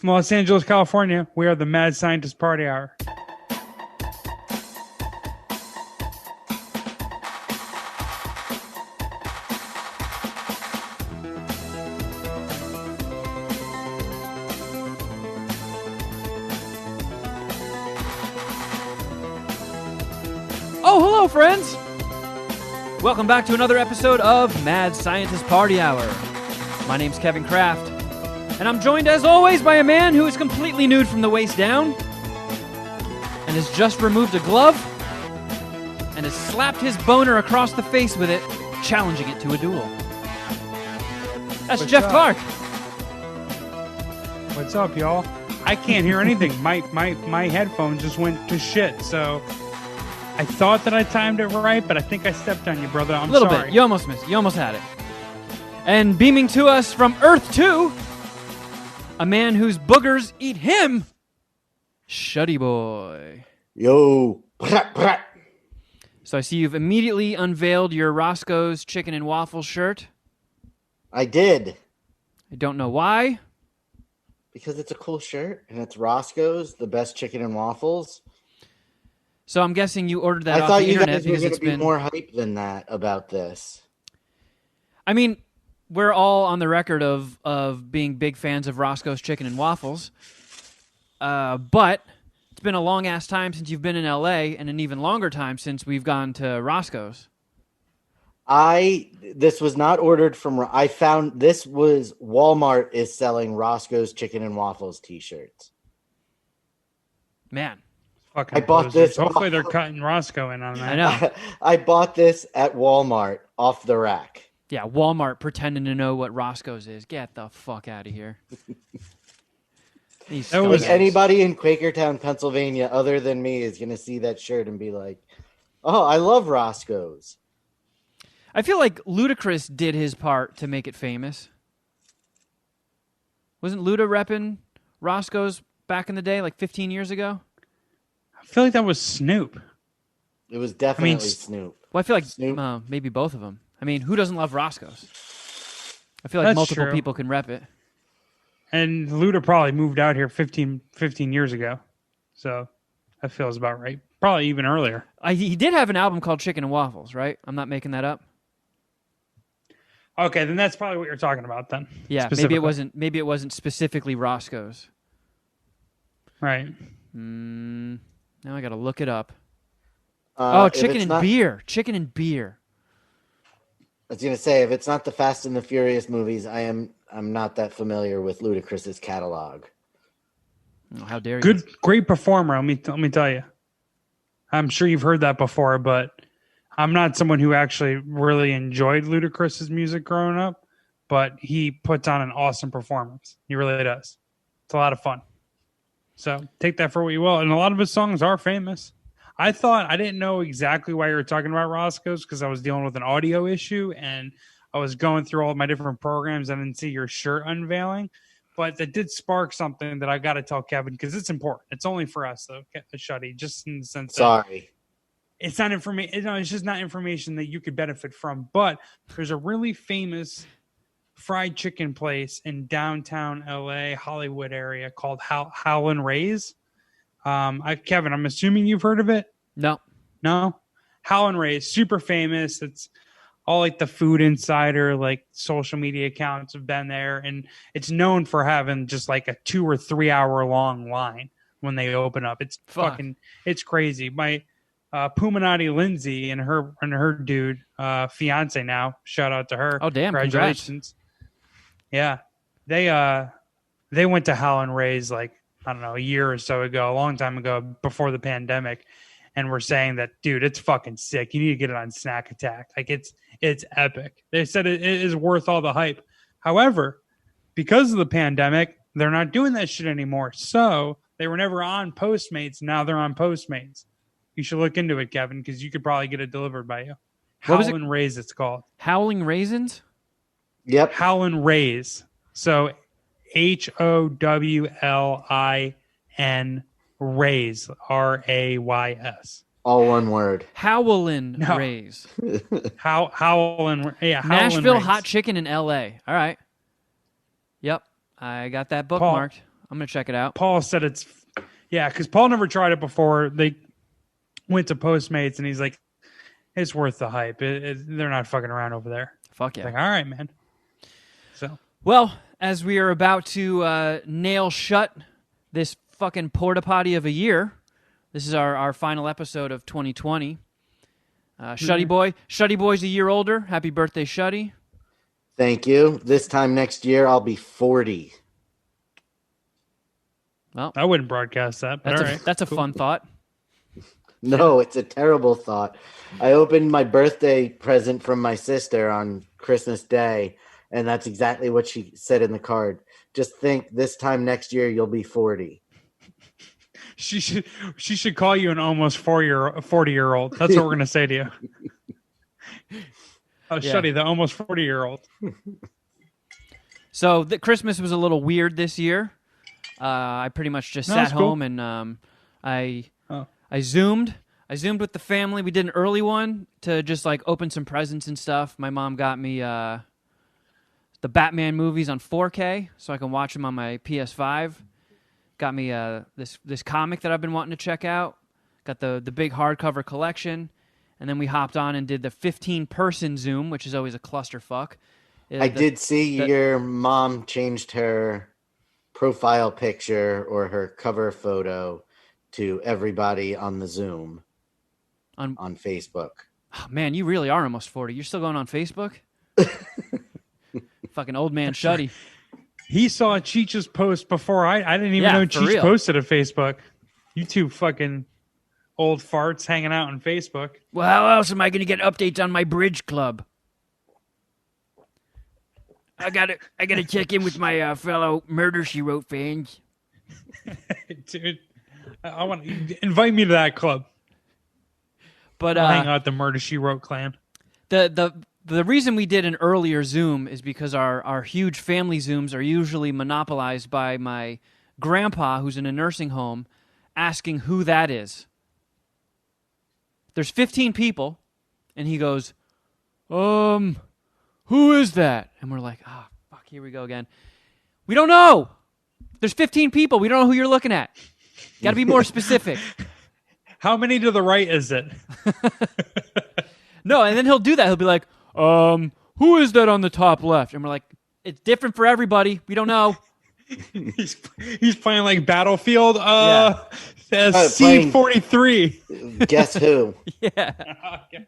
From Los Angeles, California, we are the Mad Scientist Party Hour. Oh, hello, friends! Welcome back to another episode of Mad Scientist Party Hour. My name's Kevin Kraft, and I'm joined, as always, by a man who is completely nude from the waist down, and has just removed a glove, and has slapped his boner across the face with it, challenging it to a duel. That's What's Geoff up? Clark. What's up, y'all? I can't hear anything. My headphones just went to shit, so I thought that I timed it right, but I think I stepped on you, brother. I'm A little sorry. bit. You almost missed it. You almost had it. And beaming to us from Earth 2, a man whose boogers eat him, Shuddyboy. Yo. Brat, brat. So I see you've immediately unveiled your Roscoe's Chicken and Waffles shirt. I did. I don't know why. Because it's a cool shirt, and it's Roscoe's, the best chicken and waffles. So I'm guessing you ordered that I off thought the you internet guys were because going it's to be been... more hype than that about this. I mean, we're all on the record of being big fans of Roscoe's Chicken and Waffles. But it's been a long-ass time since you've been in L.A. and an even longer time since we've gone to Roscoe's. This was not ordered from... I found this was... Walmart is selling Roscoe's Chicken and Waffles t-shirts. Man, Fucking I bought posers. this- Hopefully they're cutting Roscoe in on that. I know. I bought this at Walmart off the rack. Yeah, Walmart pretending to know what Roscoe's is. Get the fuck out of here. These That was- scumbags. Anybody in Quakertown, Pennsylvania, other than me, is going to see that shirt and be like, "Oh, I love Roscoe's." I feel like Ludacris did his part to make it famous. Wasn't Luda repping Roscoe's back in the day, like 15 years ago? I feel like that was Snoop. It was definitely I mean, Snoop. Well, I feel like Snoop. maybe both of them. I mean, who doesn't love Roscoe's? I feel like That's multiple true. people can rep it. And Luda probably moved out here 15 years ago. So that feels about right. Probably even earlier. He did have an album called Chicken and Waffles, right? I'm not making that up. Okay, then that's probably what you're talking about then. Yeah, Specifically. maybe it wasn't specifically Roscoe's. Right. Now I got to look it up. If chicken it's and not- beer. Chicken and beer. I was gonna say, if it's not the Fast and the Furious movies, I'm not that familiar with Ludacris's catalog. Oh, how dare you? Good, great performer. Let me tell you. I'm sure you've heard that before, but I'm not someone who actually really enjoyed Ludacris's music growing up. But he puts on an awesome performance. He really does. It's a lot of fun. So take that for what you will. And a lot of his songs are famous. I didn't know exactly why you were talking about Roscoe's because I was dealing with an audio issue and I was going through all my different programs. I didn't see your shirt unveiling, but that did spark something that I got to tell Kevin because it's important. It's only for us though, Shuddy, just in the sense that Sorry. it's not information. It's just not information that you could benefit from. But there's a really famous fried chicken place in downtown LA, Hollywood area called Howlin' Ray's. Kevin, I'm assuming you've heard of it. No. Howlin' Ray's, super famous. It's all like the Food Insider, like social media accounts have been there, and it's known for having just like a 2 or 3 hour long line when they open up. It's fucking, it's crazy. My Puminati Lindsay and her dude, fiance now. Shout out to her. Oh, damn. Congratulations. Yeah. They went to Howlin' Ray's like, I don't know, a year or so ago, a long time ago, before the pandemic, and we're saying that, dude, it's fucking sick. You need to get it on Snack Attack. Like it's epic. They said it is worth all the hype. However, because of the pandemic, they're not doing that shit anymore. So they were never on Postmates. Now they're on Postmates. You should look into it, Kevin, because you could probably get it delivered by you. What was it? Howlin' Ray's, it's called. Howling Raisins? Yep. Howlin' Ray's. So HOWLIN Rays, RAYS. All one word. Howlin' No. Rays. Howlin', yeah, Howlin' Nashville Rays. Hot Chicken in L.A. All right. Yep. I got that bookmarked. I'm gonna check it out. Paul said it's because Paul never tried it before. They went to Postmates and he's like, it's worth the hype. They're not fucking around over there. Fuck yeah. Like, all right, man. So, well, as we are about to nail shut this fucking porta potty of a year, this is our final episode of 2020. Shuddyboy's a year older. Happy birthday, Shuddy. Thank you. This time next year, I'll be 40. Well, I wouldn't broadcast that, but all right. That's a cool. fun thought. No, it's a terrible thought. I opened my birthday present from my sister on Christmas Day, and that's exactly what she said in the card. Just think, this time next year, you'll be 40. She should call you an almost 40-year-old. That's what we're gonna say to you. Oh, Shuddy, the almost 40-year-old. So Christmas was a little weird this year. I pretty much just sat home and I zoomed. I zoomed with the family. We did an early one to just like open some presents and stuff. My mom got me the Batman movies on 4K so I can watch them on my PS5. Got me this comic that I've been wanting to check out. Got the big hardcover collection. And then we hopped on and did the 15-person Zoom, which is always a clusterfuck. I did see your mom changed her profile picture or her cover photo to everybody on the Zoom on Facebook. Oh, man, you really are almost 40. You're still going on Facebook? Fucking old man Shuddy. He saw Cheech's post before I didn't even know Cheech posted a Facebook. You two fucking old farts hanging out on Facebook. Well, how else am I going to get updates on my bridge club? I gotta check in with my fellow Murder, She Wrote fans. Dude, I want to invite me to that club. But I'll hang out at the Murder, She Wrote clan. The reason we did an earlier Zoom is because our huge family Zooms are usually monopolized by my grandpa, who's in a nursing home, asking who that is. There's 15 people, and he goes, who is that? And we're like, oh, fuck, here we go again. We don't know. There's 15 people. We don't know who you're looking at. Got to be more specific. How many to the right is it? No, and then he'll do that. He'll be like, who is that on the top left? And we're like, it's different for everybody. We don't know. He's playing like Battlefield. Yeah. C-43. Guess who? Yeah. Okay.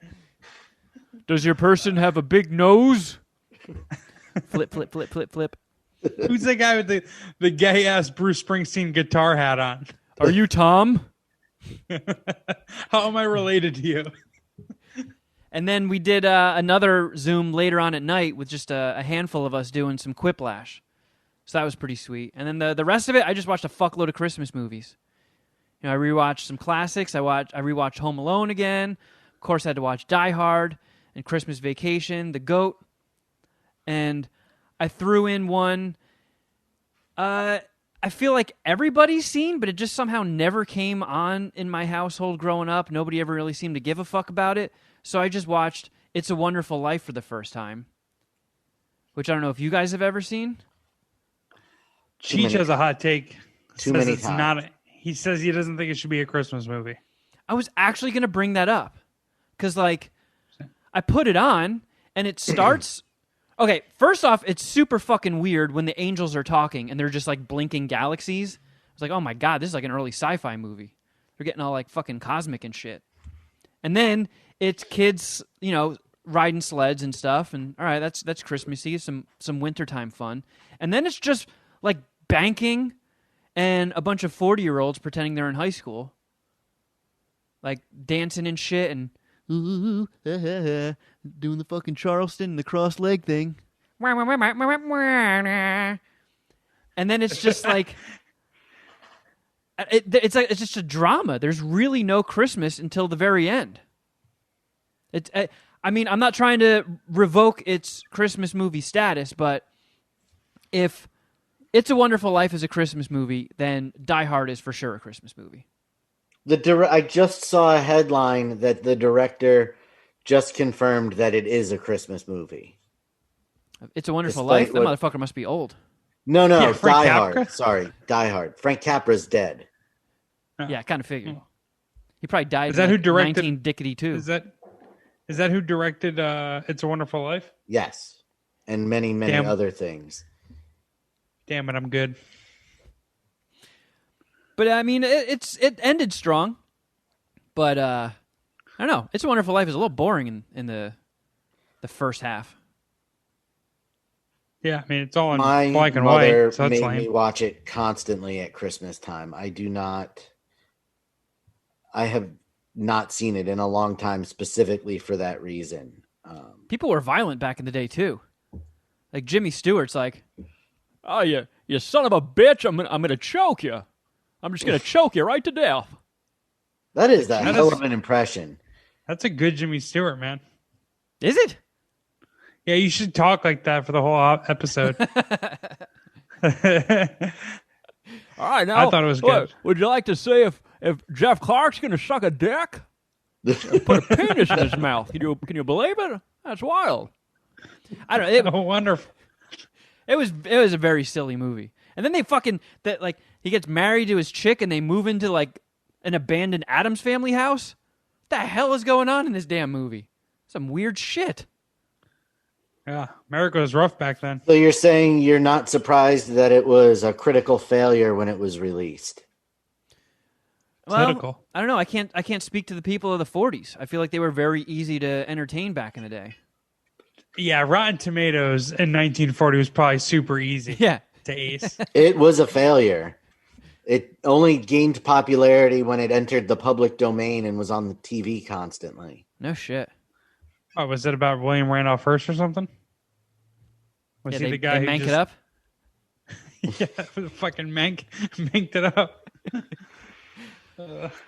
Does your person have a big nose? Flip, flip, flip, flip, flip. Who's the guy with the gay-ass Bruce Springsteen guitar hat on? Are you Tom? How am I related to you? And then we did another Zoom later on at night with just a handful of us doing some Quiplash. So that was pretty sweet. And then the rest of it, I just watched a fuckload of Christmas movies. You know, I rewatched some classics. I rewatched Home Alone again. Of course, I had to watch Die Hard and Christmas Vacation, The Goat. And I threw in one I feel like everybody's seen, but it just somehow never came on in my household growing up. Nobody ever really seemed to give a fuck about it. So I just watched It's a Wonderful Life for the first time, which I don't know if you guys have ever seen. Cheech has a hot take. Too many times. He says he doesn't think it should be a Christmas movie. I was actually going to bring that up because, like, I put it on and it starts. Okay, first off, it's super fucking weird when the angels are talking and they're just like blinking galaxies. I was like, oh my God, this is like an early sci-fi movie. They're getting all like fucking cosmic and shit. And then it's kids, you know, riding sleds and stuff. And all right, that's Christmassy, some wintertime fun. And then it's just like banking and a bunch of 40-year-olds pretending they're in high school. Like dancing and shit and doing the fucking Charleston and the cross leg thing. And then it's just like it's just a drama. There's really no Christmas until the very end. I mean, I'm not trying to revoke its Christmas movie status, but if It's a Wonderful Life is a Christmas movie, then Die Hard is for sure a Christmas movie. I just saw a headline that the director just confirmed that it is a Christmas movie. It's a Wonderful Life? That motherfucker must be old. No, Yeah, Frank Die Capra? Hard. Sorry, Die Hard. Frank Capra's dead. Yeah, I kind of figured. He probably died Is that in who like directed? 1952. Is that who directed It's a Wonderful Life? Yes, and many, many Damn. other things. Damn it, I'm good. But I mean, it ended strong. But I don't know. It's a Wonderful Life is a little boring in the first half. Yeah, I mean it's all in My black and mother white, so that's made lame. me watch it constantly at Christmas time. I have not seen it in a long time specifically for that reason. People were violent back in the day too. Like Jimmy Stewart's like, "Oh, you son of a bitch! I'm gonna choke you. I'm just gonna choke you right to death." That is a That hell is- of an impression. That's a good Jimmy Stewart, man. Is it? Yeah, you should talk like that for the whole episode. All right, now I thought it was good. Would you like to see if Geoff Clark's gonna suck a dick? Put a penis in his mouth. Can you believe it? That's wild. I don't know. Oh, wonderful. It was a very silly movie. And then he gets married to his chick and they move into like an abandoned Addams Family house. What the hell is going on in this damn movie? Some weird shit. Yeah, America was rough back then. So you're saying you're not surprised that it was a critical failure when it was released? Political. Well, I don't know. I can't speak to the people of the 40s. I feel like they were very easy to entertain back in the day. Yeah, Rotten Tomatoes in 1940 was probably super easy Yeah. to ace. It was a failure. It only gained popularity when it entered the public domain and was on the TV constantly. No shit. Oh, was it about William Randolph Hearst or something? Was Yeah, he they the guy who mank just... it up? Yeah, fucking manked it up.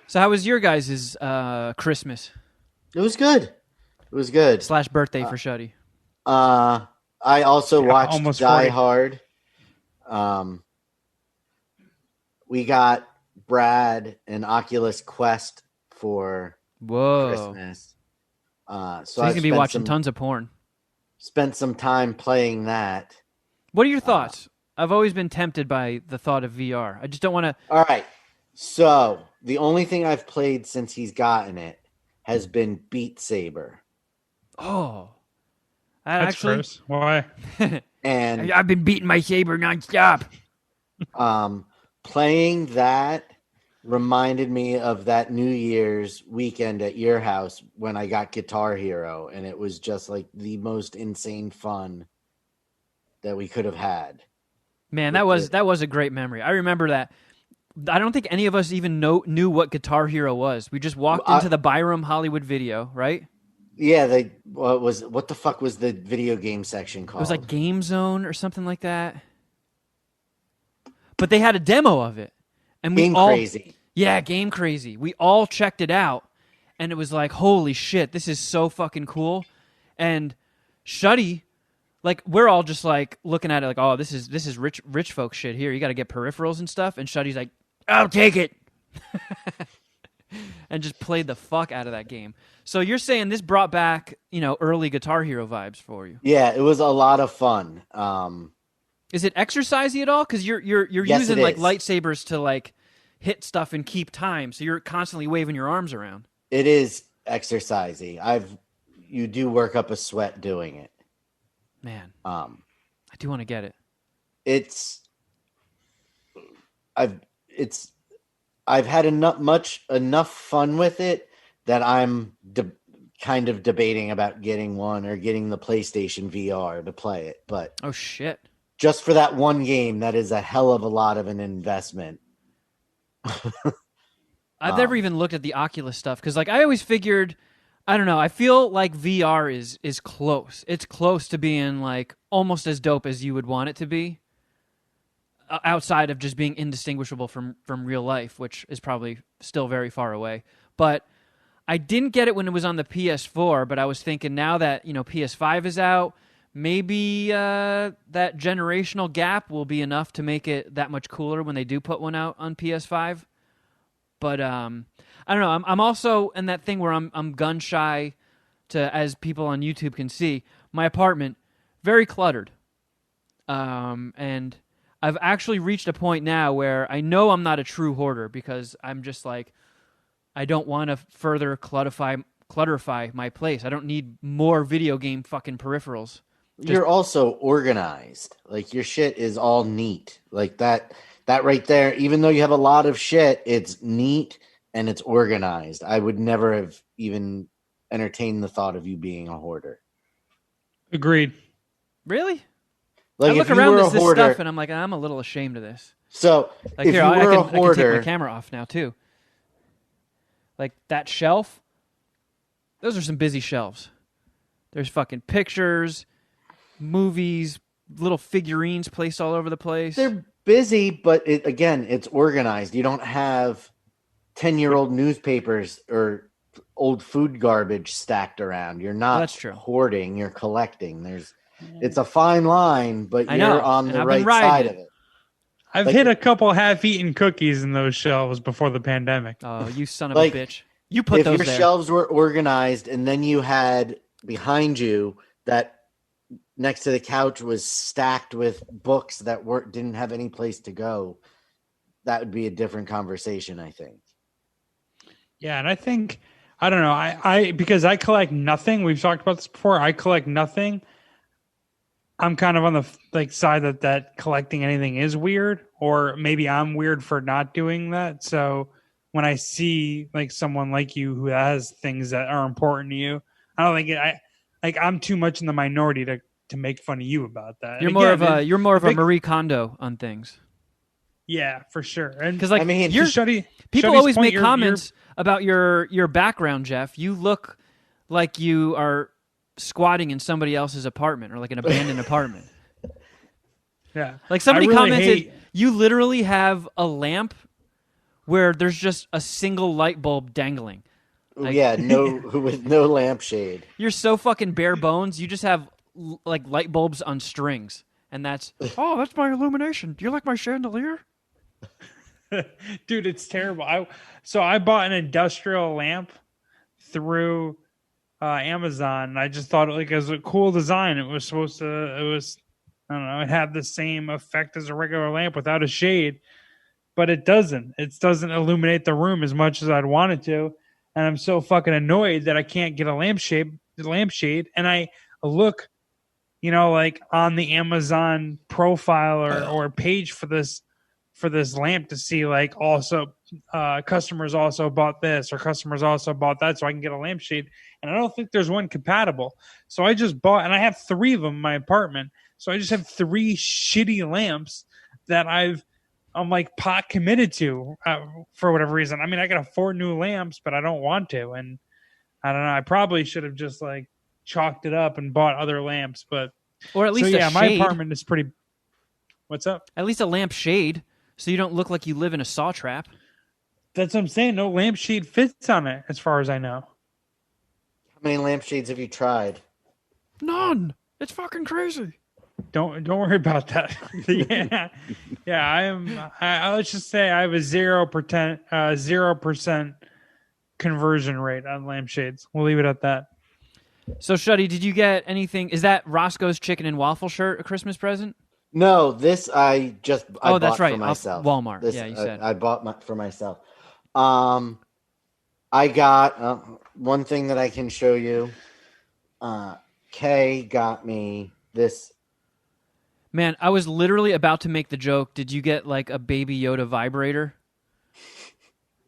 So how was your guys' Christmas It was good. It was good. / birthday for Shuddy? I also watched almost Die 40. Hard. We got Brad an Oculus Quest for Whoa. Christmas. So So he's going to be watching tons of porn. Spent some time playing that. What are your thoughts? I've always been tempted by the thought of VR. I just don't want to... All right. So the only thing I've played since he's gotten it has been Beat Saber. Oh. That's gross. Why? And I've been beating my saber nonstop. playing that reminded me of that New Year's weekend at your house when I got Guitar Hero, and it was just like the most insane fun that we could have had. Man, that was a great memory. I remember that. I don't think any of us even knew what Guitar Hero was. We just walked into the Byram Hollywood Video, right? Yeah, what the fuck was the video game section called? It was like Game Zone or something like that. But they had a demo of it. And we Crazy. Yeah, Game Crazy. We all checked it out, and it was like, holy shit, this is so fucking cool. And Shuddy, like, we're all just like looking at it like, oh, this is rich folk shit here. You got to get peripherals and stuff. And Shuddy's like, I'll take it. And just played the fuck out of that game. So you're saying this brought back, early Guitar Hero vibes for you? Yeah, it was a lot of fun. Is it exercisey at all? Because you're Yes, using it like is. lightsabers to like hit stuff and keep time, so you're constantly waving your arms around. It is exercisey. You do work up a sweat doing it. Man, I do want to get it. I've had enough fun with it that I'm kind of debating about getting one or getting the PlayStation VR to play it. But Oh shit. just for that one game, that is a hell of a lot of an investment. I've never even looked at the Oculus stuff because, like, I always figured, I don't know. I feel like VR is close. It's close to being like almost as dope as you would want it to be, outside of just being indistinguishable from real life, which is probably still very far away. But I didn't get it when it was on the PS4. But I was thinking now that PS5 is out, maybe that generational gap will be enough to make it that much cooler when they do put one out on PS5. But I don't know. I'm also in that thing where I'm gun shy to, as people on YouTube can see, my apartment very cluttered. And I've actually reached a point now where I know I'm not a true hoarder because I'm just like, I don't want to further clutterify my place. I don't need more video game fucking peripherals. You're also organized. Like, your shit is all neat. Like, that right there, even though you have a lot of shit, it's neat and it's organized. I would never have even entertained the thought of you being a hoarder. Agreed. Really? Like, I look around this stuff and I'm like, I'm a little ashamed of this. So, like, if here, you were a I can hoarder, take my camera off now too. Like that shelf, those are some busy shelves. There's fucking pictures, movies, little figurines placed all over the place. they're busy, but it's organized. You don't have 10-year-old newspapers or old food garbage stacked around. You're not that's true. Hoarding, you're collecting. It's a fine line, but you're on the right side of it. I've hit a couple half-eaten cookies in those shelves before the pandemic. Oh, you son of a bitch. You put those there. If your shelves were organized and then you had behind you that next to the couch was stacked with books that didn't have any place to go, that would be a different conversation, I think. Yeah, and I think, I don't know, I because I collect nothing. We've talked about this before. I collect nothing. I'm kind of on the side that collecting anything is weird, or maybe I'm weird for not doing that. So when I see like someone like you who has things that are important to you, I don't think I'm too much in the minority to make fun of you about that. You're more of a Marie Kondo on things. Yeah, for sure. And because like, I mean, people always make comments about your background, Geoff. You look like you are squatting in somebody else's apartment or like an abandoned apartment. Yeah. Like somebody commented, you literally have a lamp where there's just a single light bulb dangling. Like, with no lampshade. You're so fucking bare bones. You just have like light bulbs on strings. And that's my illumination. Do you like my chandelier? Dude, it's terrible. I bought an industrial lamp through Amazon. I just thought it was a cool design. It was I don't know, it had the same effect as a regular lamp without a shade, but it doesn't. It doesn't illuminate the room as much as I'd want it to. And I'm so fucking annoyed that I can't get a lampshade. And I look, like on the Amazon profile or page for this lamp to see like also customers also bought this or customers also bought that, so I can get a lampshade. And I don't think there's one compatible. So I just bought, and I have 3 of them in my apartment. So I just have 3 shitty lamps that I'm like pot committed to for whatever reason. I mean, I can afford new lamps, but I don't want to. And I don't know. I probably should have just like chalked it up and bought other lamps, but or at least my apartment is pretty. What's up? At least a lamp shade, so you don't look like you live in a saw trap. That's what I'm saying. No lampshade fits on it, as far as I know. How many lampshades have you tried? None. It's fucking crazy. Don't worry about that. I let's just say I have a 0% conversion rate on lampshades. We'll leave it at that. So, Shuddy, did you get anything? Is that Roscoe's Chicken and Waffle shirt a Christmas present? No, this I bought that's right. for myself. Walmart. This, you said. I bought for myself. I got one thing that I can show you. Kay got me this. Man, I was literally about to make the joke. Did you get like a Baby Yoda vibrator?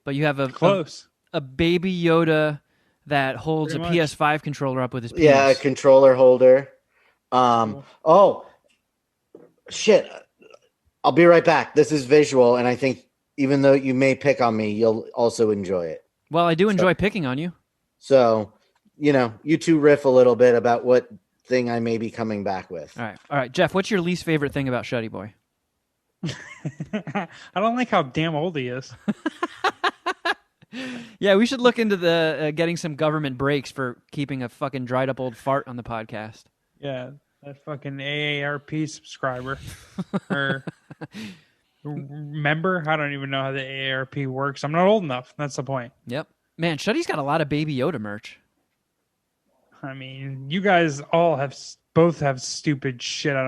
But you have a Baby Yoda that holds a PS5 controller up with his penis. Yeah, a controller holder. Cool. Oh, shit. I'll be right back. This is visual, and I think even though you may pick on me, you'll also enjoy it. Well, I do enjoy picking on you. So, you two riff a little bit about what thing I may be coming back with. All right, Geoff, what's your least favorite thing about Shuddyboy? I don't like how damn old he is. Yeah, we should look into the getting some government breaks for keeping a fucking dried up old fart on the podcast. Yeah, that fucking AARP subscriber or member. I don't even know how the AARP works. I'm not old enough. That's the point. Yep. Man, Shuddy's got a lot of Baby Yoda merch. I mean, you guys all both have stupid shit. I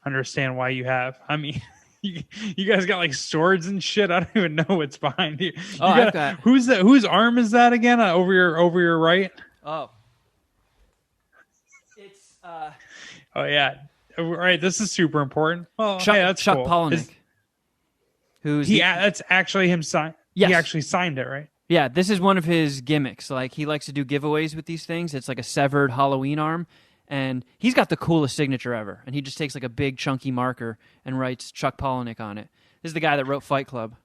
understand why you have. I mean, you guys got like swords and shit. I don't even know what's behind you. Oh, I've got... Who's that? Whose arm is that again? Over your right? Oh. It's Oh yeah. All right, this is super important. Well, Chuck, hey, that's Chuck cool. Palahniuk. That's actually him sign. Yes. He actually signed it, right? Yeah, this is one of his gimmicks. Like, he likes to do giveaways with these things. It's like a severed Halloween arm, and he's got the coolest signature ever. And he just takes like a big chunky marker and writes Chuck Palahniuk on it. This is the guy that wrote Fight Club.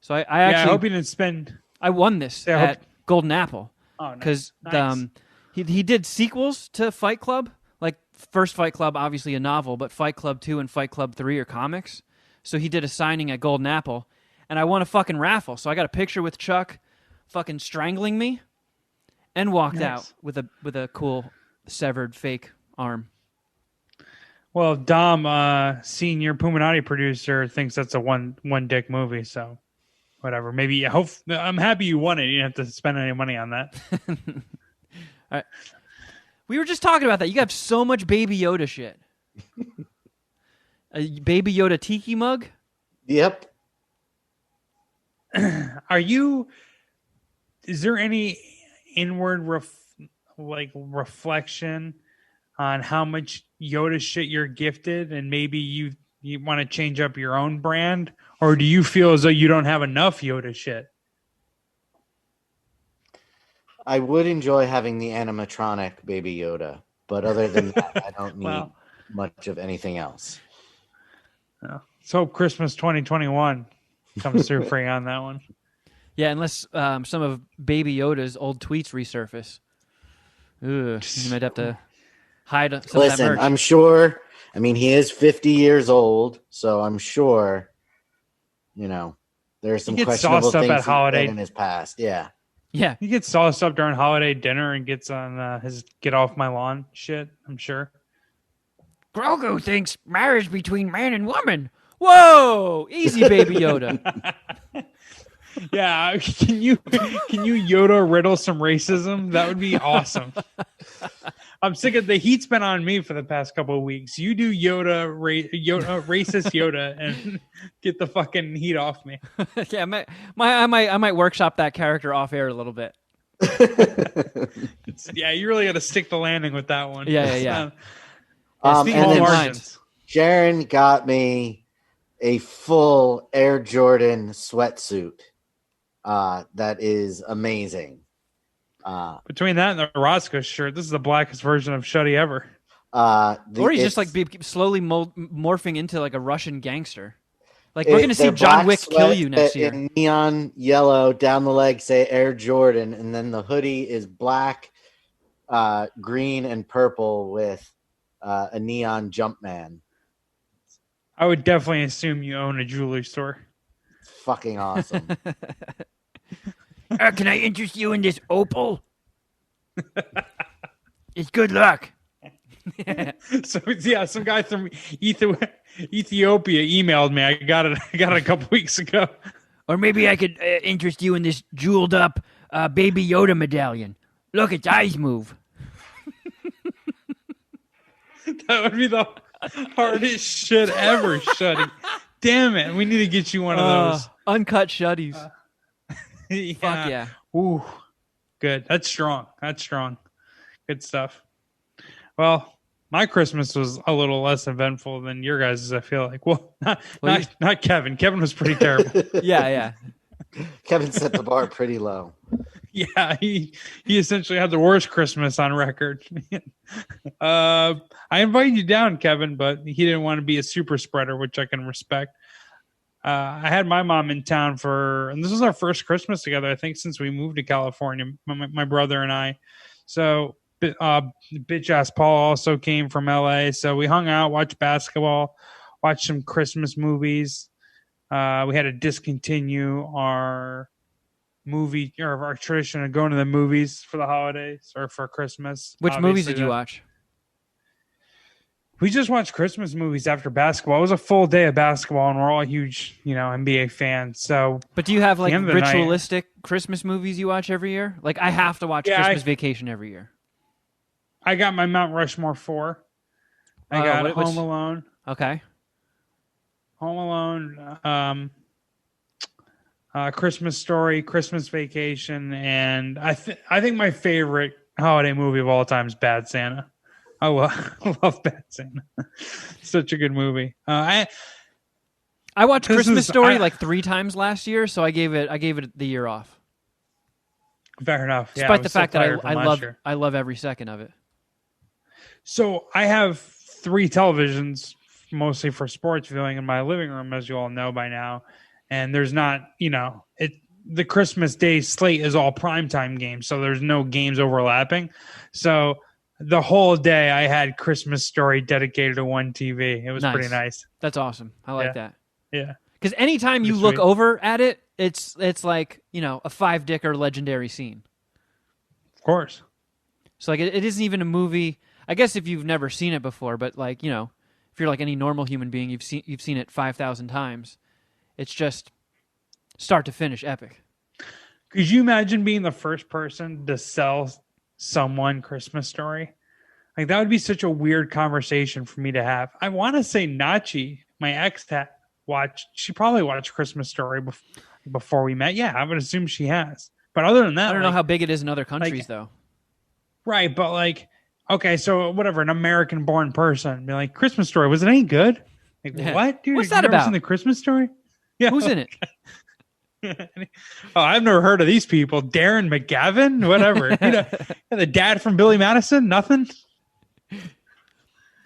So I actually... I hope he didn't spend... I won this at Golden Apple. Oh, because nice. he did sequels to Fight Club. Like, first Fight Club, obviously a novel, but Fight Club 2 and Fight Club 3 are comics. So he did a signing at Golden Apple, and I won a fucking raffle. So I got a picture with Chuck fucking strangling me and walked out with a cool severed fake arm. Well, Dom, senior Puminati producer, thinks that's a one dick movie, so whatever. Maybe I'm happy you won it. You didn't have to spend any money on that. All right. We were just talking about that. You have so much Baby Yoda shit. A Baby Yoda tiki mug? Yep. Is there any inward reflection on how much Yoda shit you're gifted, and maybe you want to change up your own brand, or do you feel as though you don't have enough Yoda shit? I would enjoy having the animatronic Baby Yoda, but other than that, I don't need much of anything else. Let's hope Christmas 2021 comes through for you on that one. Yeah, unless some of Baby Yoda's old tweets resurface. Ugh, you might have to hide some of that merch. I'm sure. I mean, he is 50 years old, so I'm sure. There's some questionable things at holiday in his past. Yeah. Yeah, he gets sauced up during holiday dinner and gets on his "get off my lawn" shit. I'm sure. Grogu thinks marriage between man and woman. Whoa, easy, Baby Yoda. Yeah, can you Yoda riddle some racism? That would be awesome. I'm sick of the heat's been on me for the past couple of weeks. You do racist Yoda and get the fucking heat off me. Yeah, I might workshop that character off air a little bit. Yeah, you really got to stick the landing with that one. Yeah. And then Sharon got me a full Air Jordan sweatsuit. That is amazing. Between that and the Roscoe shirt, this is the blackest version of Shuddy ever. Or he's just like slowly morphing into like a Russian gangster. Like we're gonna see John Wick kill you next year. In neon yellow down the leg say Air Jordan, and then the hoodie is black, green, and purple with a neon Jumpman. I would definitely assume you own a jewelry store. It's fucking awesome. Can I interest you in this opal? It's good luck. So yeah, some guy from Ethiopia emailed me. I got it a couple weeks ago. Or maybe I could interest you in this jeweled up Baby Yoda medallion. Look, its eyes move. That would be the hardest shit ever, Shuddy. Damn it, we need to get you one of those uncut Shuddies. Yeah. Fuck yeah. Ooh, good. That's strong. Good stuff. Well, my Christmas was a little less eventful than your guys', I feel like. Well, not Kevin. Kevin was pretty terrible. Yeah. Kevin set the bar pretty low. Yeah, he essentially had the worst Christmas on record. I invited you down, Kevin, but he didn't want to be a super spreader, which I can respect. I had my mom in town and this was our first Christmas together, I think, since we moved to California, my brother and I. So bitch ass Paul also came from LA. So we hung out, watched basketball, watched some Christmas movies. We had to discontinue our movie or our tradition of going to the movies for the holidays or for Christmas. Which movies did you watch? We just watched Christmas movies after basketball. It was a full day of basketball, and we're all huge, NBA fans. So, but do you have like ritualistic Christmas movies you watch every year? Like I have to watch Christmas Vacation every year. I got my Mount Rushmore 4. I got Home Alone. Okay. Home Alone, Christmas Story, Christmas Vacation, and I think my favorite holiday movie of all time is Bad Santa. I love Bad Santa. Such a good movie. I watched Christmas Story like 3 times last year, so I gave it the year off. Fair enough. Despite the fact that I love every second of it. So I have 3 televisions, mostly for sports viewing, in my living room, as you all know by now. And there's not, the Christmas Day slate is all primetime games, so there's no games overlapping. So the whole day I had Christmas Story dedicated to one TV. It was pretty nice. That's awesome. I like that. Yeah. Because anytime you look over at it, it's like, a 5-dicker legendary scene. Of course. So like it isn't even a movie. I guess if you've never seen it before, but like, if you're like any normal human being, you've seen it 5,000 times. It's just start to finish epic. Could you imagine being the first person to sell someone Christmas Story? Like, that would be such a weird conversation for me to have. I want to say Nachi, my ex, she probably watched Christmas Story before we met. Yeah, I would assume she has. But other than that, I don't know how big it is in other countries, though. Right, but like, okay, so whatever, an American-born person be like, Christmas Story, was it any good? Like, what, dude? What's that about? Seen the Christmas Story? Yeah. Who's in it? Oh, I've never heard of these people. Darren McGavin, whatever. The dad from Billy Madison, nothing.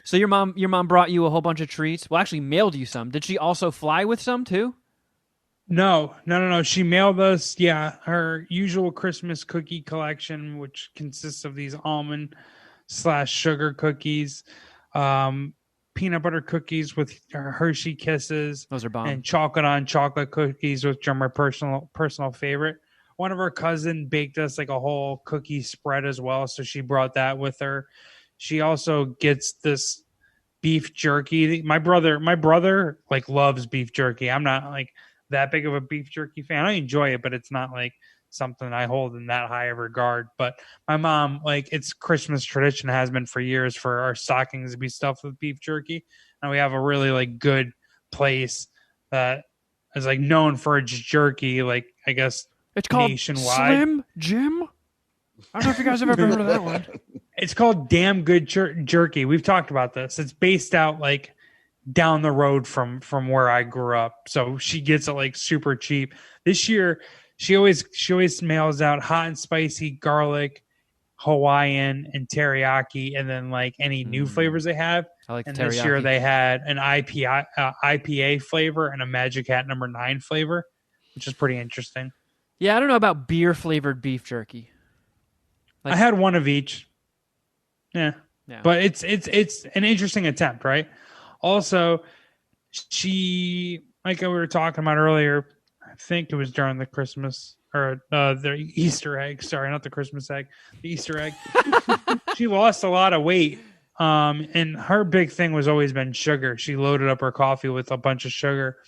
So your mom brought you a whole bunch of treats. Well, actually mailed you some. Did she also fly with some too? No. She mailed us, her usual Christmas cookie collection, which consists of these almond/sugar cookies, peanut butter cookies with Hershey Kisses. Those are bomb. And chocolate on chocolate cookies, which are my personal favorite. One of her cousin baked us like a whole cookie spread as well, so she brought that with her. She also gets this beef jerky. My brother like loves beef jerky. I'm not like that big of a beef jerky fan. I enjoy it, but it's not like something I hold in that high of regard. But my mom, like, it's Christmas tradition, has been for years, for our stockings to be stuffed with beef jerky. And we have a really like good place that is like known for its jerky, like, I guess it's called nationwide. Slim Jim. I don't know if you guys have ever heard of that one. It's called Damn Good Jerky. We've talked about this. It's based out like down the road from where I grew up. So she gets it like super cheap. This year, she always mails out hot and spicy, garlic, Hawaiian, and teriyaki, and then like any new flavors they have. I like and teriyaki. This year they had an IPA flavor and a Magic Hat No. 9 flavor, which is pretty interesting. Yeah, I don't know about beer flavored beef jerky. I had one of each. Yeah. But it's an interesting attempt, right? Also, she, like we were talking about earlier, I think it was during the Christmas or the Easter egg. Sorry, not the Christmas egg, the Easter egg. She lost a lot of weight. And her big thing was always been sugar. She loaded up her coffee with a bunch of sugar.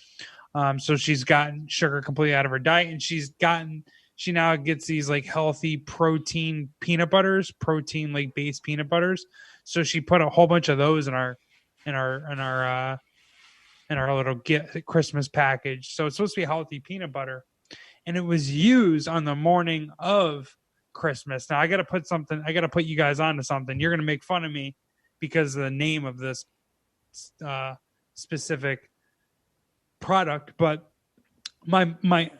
So she's gotten sugar completely out of her diet, and she now gets these like healthy protein peanut butters, protein like based peanut butters. So she put a whole bunch of those in our little Christmas package. So it's supposed to be healthy peanut butter, and it was used on the morning of Christmas. Now I got to put you guys onto something. You're going to make fun of me because of the name of this specific product, but my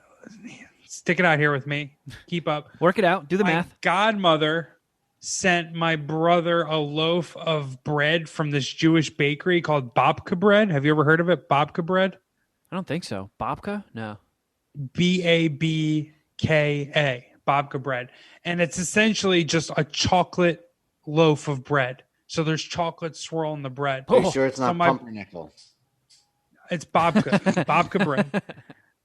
stick it out here with me. Keep up. Work it out. Do the math. My godmother sent my brother a loaf of bread from this Jewish bakery called babka bread. Have you ever heard of it? Babka bread? I don't think so. Babka? No. Babka. Babka bread. And it's essentially just a chocolate loaf of bread. So there's chocolate swirl in the bread. Are you sure it's not pumpernickel? It's babka. Babka bread.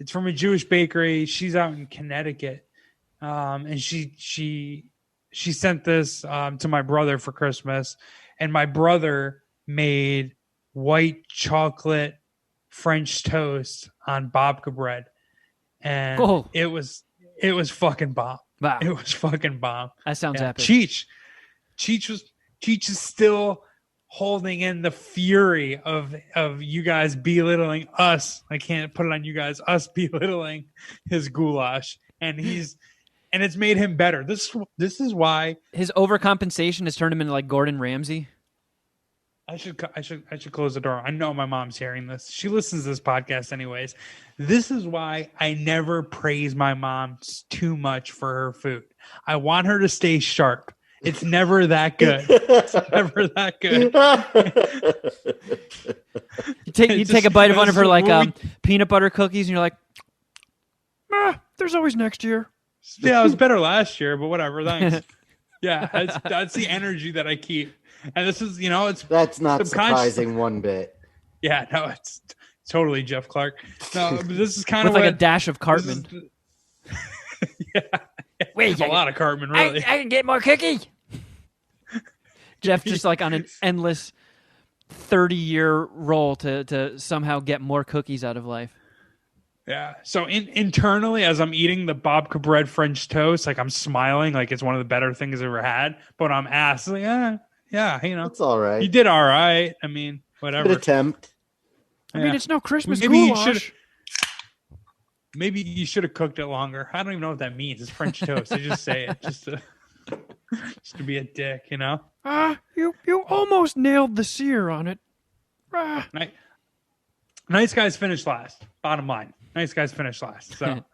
It's from a Jewish bakery. She's out in Connecticut. And she sent this to my brother for Christmas. And my brother made white chocolate French toast on babka bread. And it was fucking bomb. Wow. It was fucking bomb. That sounds epic. Cheech is still holding in the fury of you guys belittling us. I can't put it on you guys. Us belittling his goulash, and it's made him better. This is why his overcompensation has turned him into like Gordon Ramsay. I should close the door. I know my mom's hearing this. She listens to this podcast anyways. This is why I never praise my mom too much for her food. I want her to stay sharp. It's never that good. It's never that good. You take a bite of one of her like peanut butter cookies, and you're like, there's always next year. Yeah, it was better last year, but whatever. Thanks. Yeah, that's the energy that I keep. And this is, that's not surprising one bit. Yeah, no, it's totally Geoff Clark. No, but this is kind of like a dash of Cartman. Yeah. Wait, a lot of Cartman, really. I can get more cookie. Geoff just like on an endless 30-year roll to somehow get more cookies out of life. Yeah. So internally, as I'm eating the babka bread French toast, like I'm smiling, like it's one of the better things I've ever had. But I'm asked, like, yeah, it's all right. You did all right. I mean, whatever. Good attempt. I mean, it's no Christmas maybe goulash. Maybe you should have cooked it longer. I don't even know what that means. It's French toast. I just say it just to be a dick, You almost nailed the sear on it. Nice guys finish last. Bottom line, nice guys finish last. So got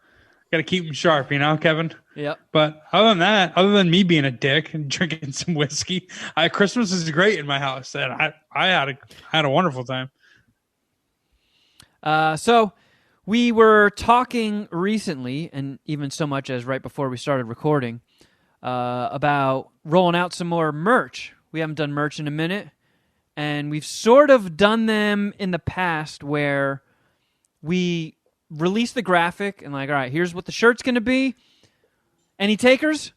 to keep them sharp, Kevin. Yeah. But other than me being a dick and drinking some whiskey, Christmas is great in my house, and I had a wonderful time. So we were talking recently, and even so much as right before we started recording, about rolling out some more merch. We haven't done merch in a minute, and we've sort of done them in the past where we release the graphic and like, all right, here's what the shirt's going to be. Any takers?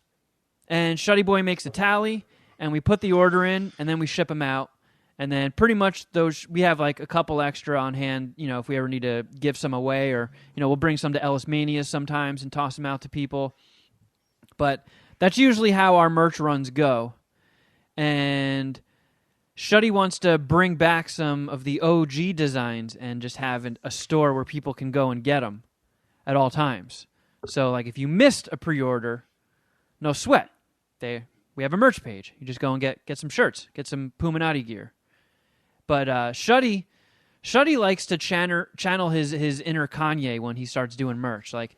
And Shuddyboy makes a tally, and we put the order in, and then we ship them out. And then pretty much those, we have like a couple extra on hand, if we ever need to give some away, or, we'll bring some to Ellis Mania sometimes and toss them out to people. But that's usually how our merch runs go. And Shuddy wants to bring back some of the OG designs and just have a store where people can go and get them at all times. So like if you missed a pre-order, no sweat. We have a merch page. You just go and get some shirts, get some Puminati gear. But Shuddy likes to channel his inner Kanye when he starts doing merch. Like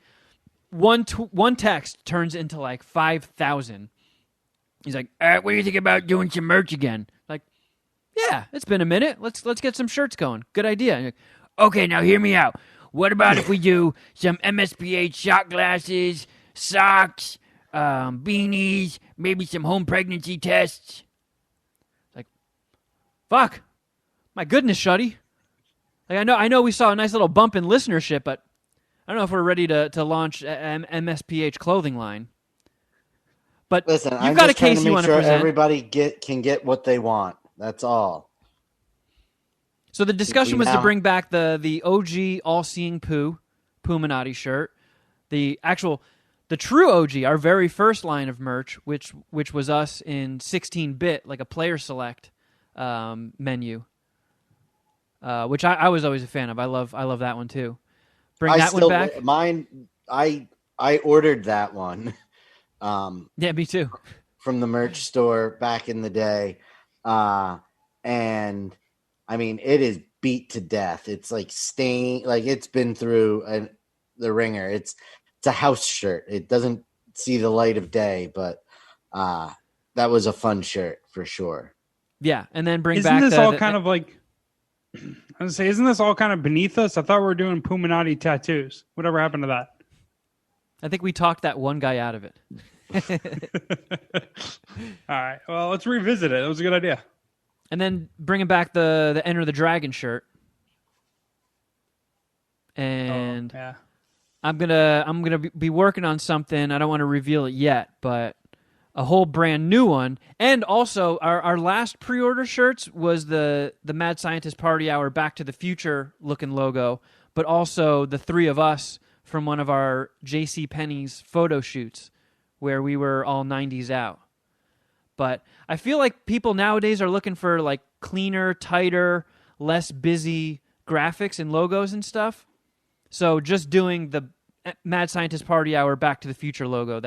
one text turns into like 5,000. He's like, all right, what do you think about doing some merch again? Like, yeah, it's been a minute. Let's get some shirts going. Good idea. Like, okay, now hear me out. What about if we do some MSPH shot glasses, socks, beanies, maybe some home pregnancy tests? Like, fuck. My goodness, Shuddy. Like, I know we saw a nice little bump in listenership, but I don't know if we're ready to launch an MSPH clothing line. But listen, you've got a case you want to present. Everybody can get what they want. That's all. So the discussion was to bring back the OG all-seeing Puminati shirt, the true OG, our very first line of merch, which was us in 16-bit, like a player select menu, which I was always a fan of. I love that one too. Bring that one back. Mine, I ordered that one. Yeah, me too. From the merch store back in the day, and I mean, it is beat to death. It's like stained, like it's been through the ringer. It's a house shirt. It doesn't see the light of day, but that was a fun shirt for sure. Yeah, and then bring isn't back. Isn't this all kind of like? I was say, isn't this all kind of beneath us? I thought we were doing Puminati tattoos. Whatever happened to that? I think we talked that one guy out of it. All right. Well, let's revisit it. That was a good idea. And then bringing back the Enter the Dragon shirt. And yeah. I'm gonna be working on something. I don't want to reveal it yet, but a whole brand new one. And also, our last pre-order shirts was the Mad Scientist Party Hour Back to the Future looking logo, but also the three of us from one of our JCPenney's photo shoots where we were all 90s out. But I feel like people nowadays are looking for like cleaner, tighter, less busy graphics and logos and stuff. So just doing the Mad Scientist Party Hour Back to the Future logo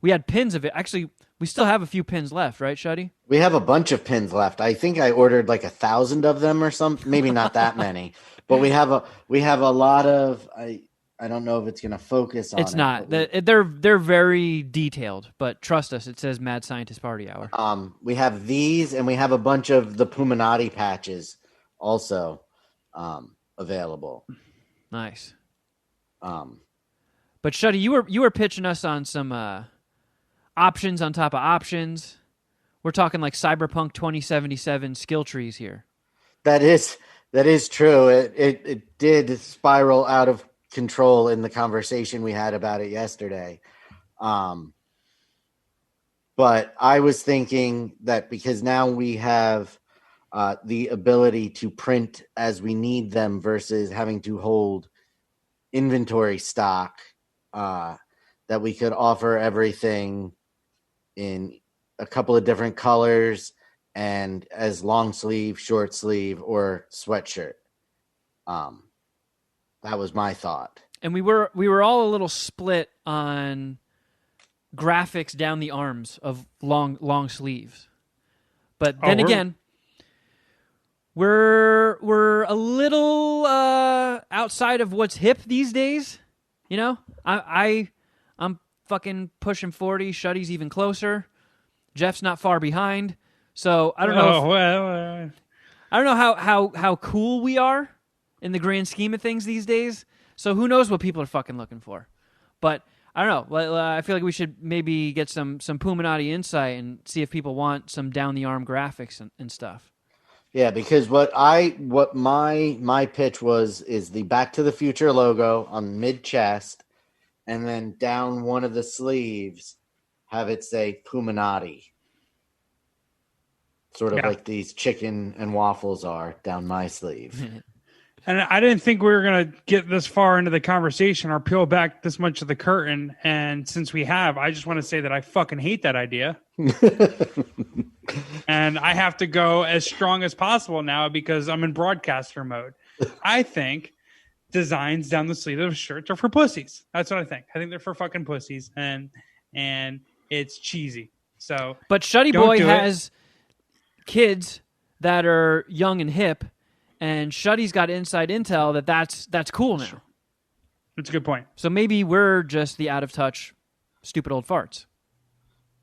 we had pins of it. Actually, we still have a few pins left, right, Shuddy? We have a bunch of pins left. I think I ordered like 1,000 of them or something. Maybe not that many, but we have a lot of. I don't know if it's going to focus on. It's not. They're very detailed, but trust us, it says Mad Scientist Party Hour. We have these, and we have a bunch of the Puminati patches also available. Nice. But Shuddy, you were pitching us on some options on top of options. We're talking like Cyberpunk 2077 skill trees here. That is true. It did spiral out of control in the conversation we had about it yesterday. But I was thinking that because now we have the ability to print as we need them versus having to hold inventory stock, that we could offer everything in a couple of different colors and as long sleeve, short sleeve, or sweatshirt. That was my thought. And we were all a little split on graphics down the arms of long sleeves. But then again, we're a little outside of what's hip these days. You know, I'm fucking pushing 40. Shuddy's even closer. Geoff's not far behind. So I don't know. I don't know how cool we are in the grand scheme of things these days. So who knows what people are fucking looking for. But I don't know. I feel like we should maybe get some Puminati insight and see if people want some down-the-arm graphics and stuff. Yeah, because what my pitch is the Back to the Future logo on mid-chest, and then down one of the sleeves, have it say Puminati. Sort of like these chicken and waffles are down my sleeve. And I didn't think we were going to get this far into the conversation or peel back this much of the curtain. And since we have, I just want to say that I fucking hate that idea. And I have to go as strong as possible now because I'm in broadcaster mode. I think designs down the sleeve of shirts are for pussies. That's what I think. I think they're for fucking pussies. And it's cheesy. So, but Shuddyboy has kids that are young and hip. And Shuddy's got inside intel that's cool now. That's a good point. So maybe we're just the out-of-touch, stupid old farts.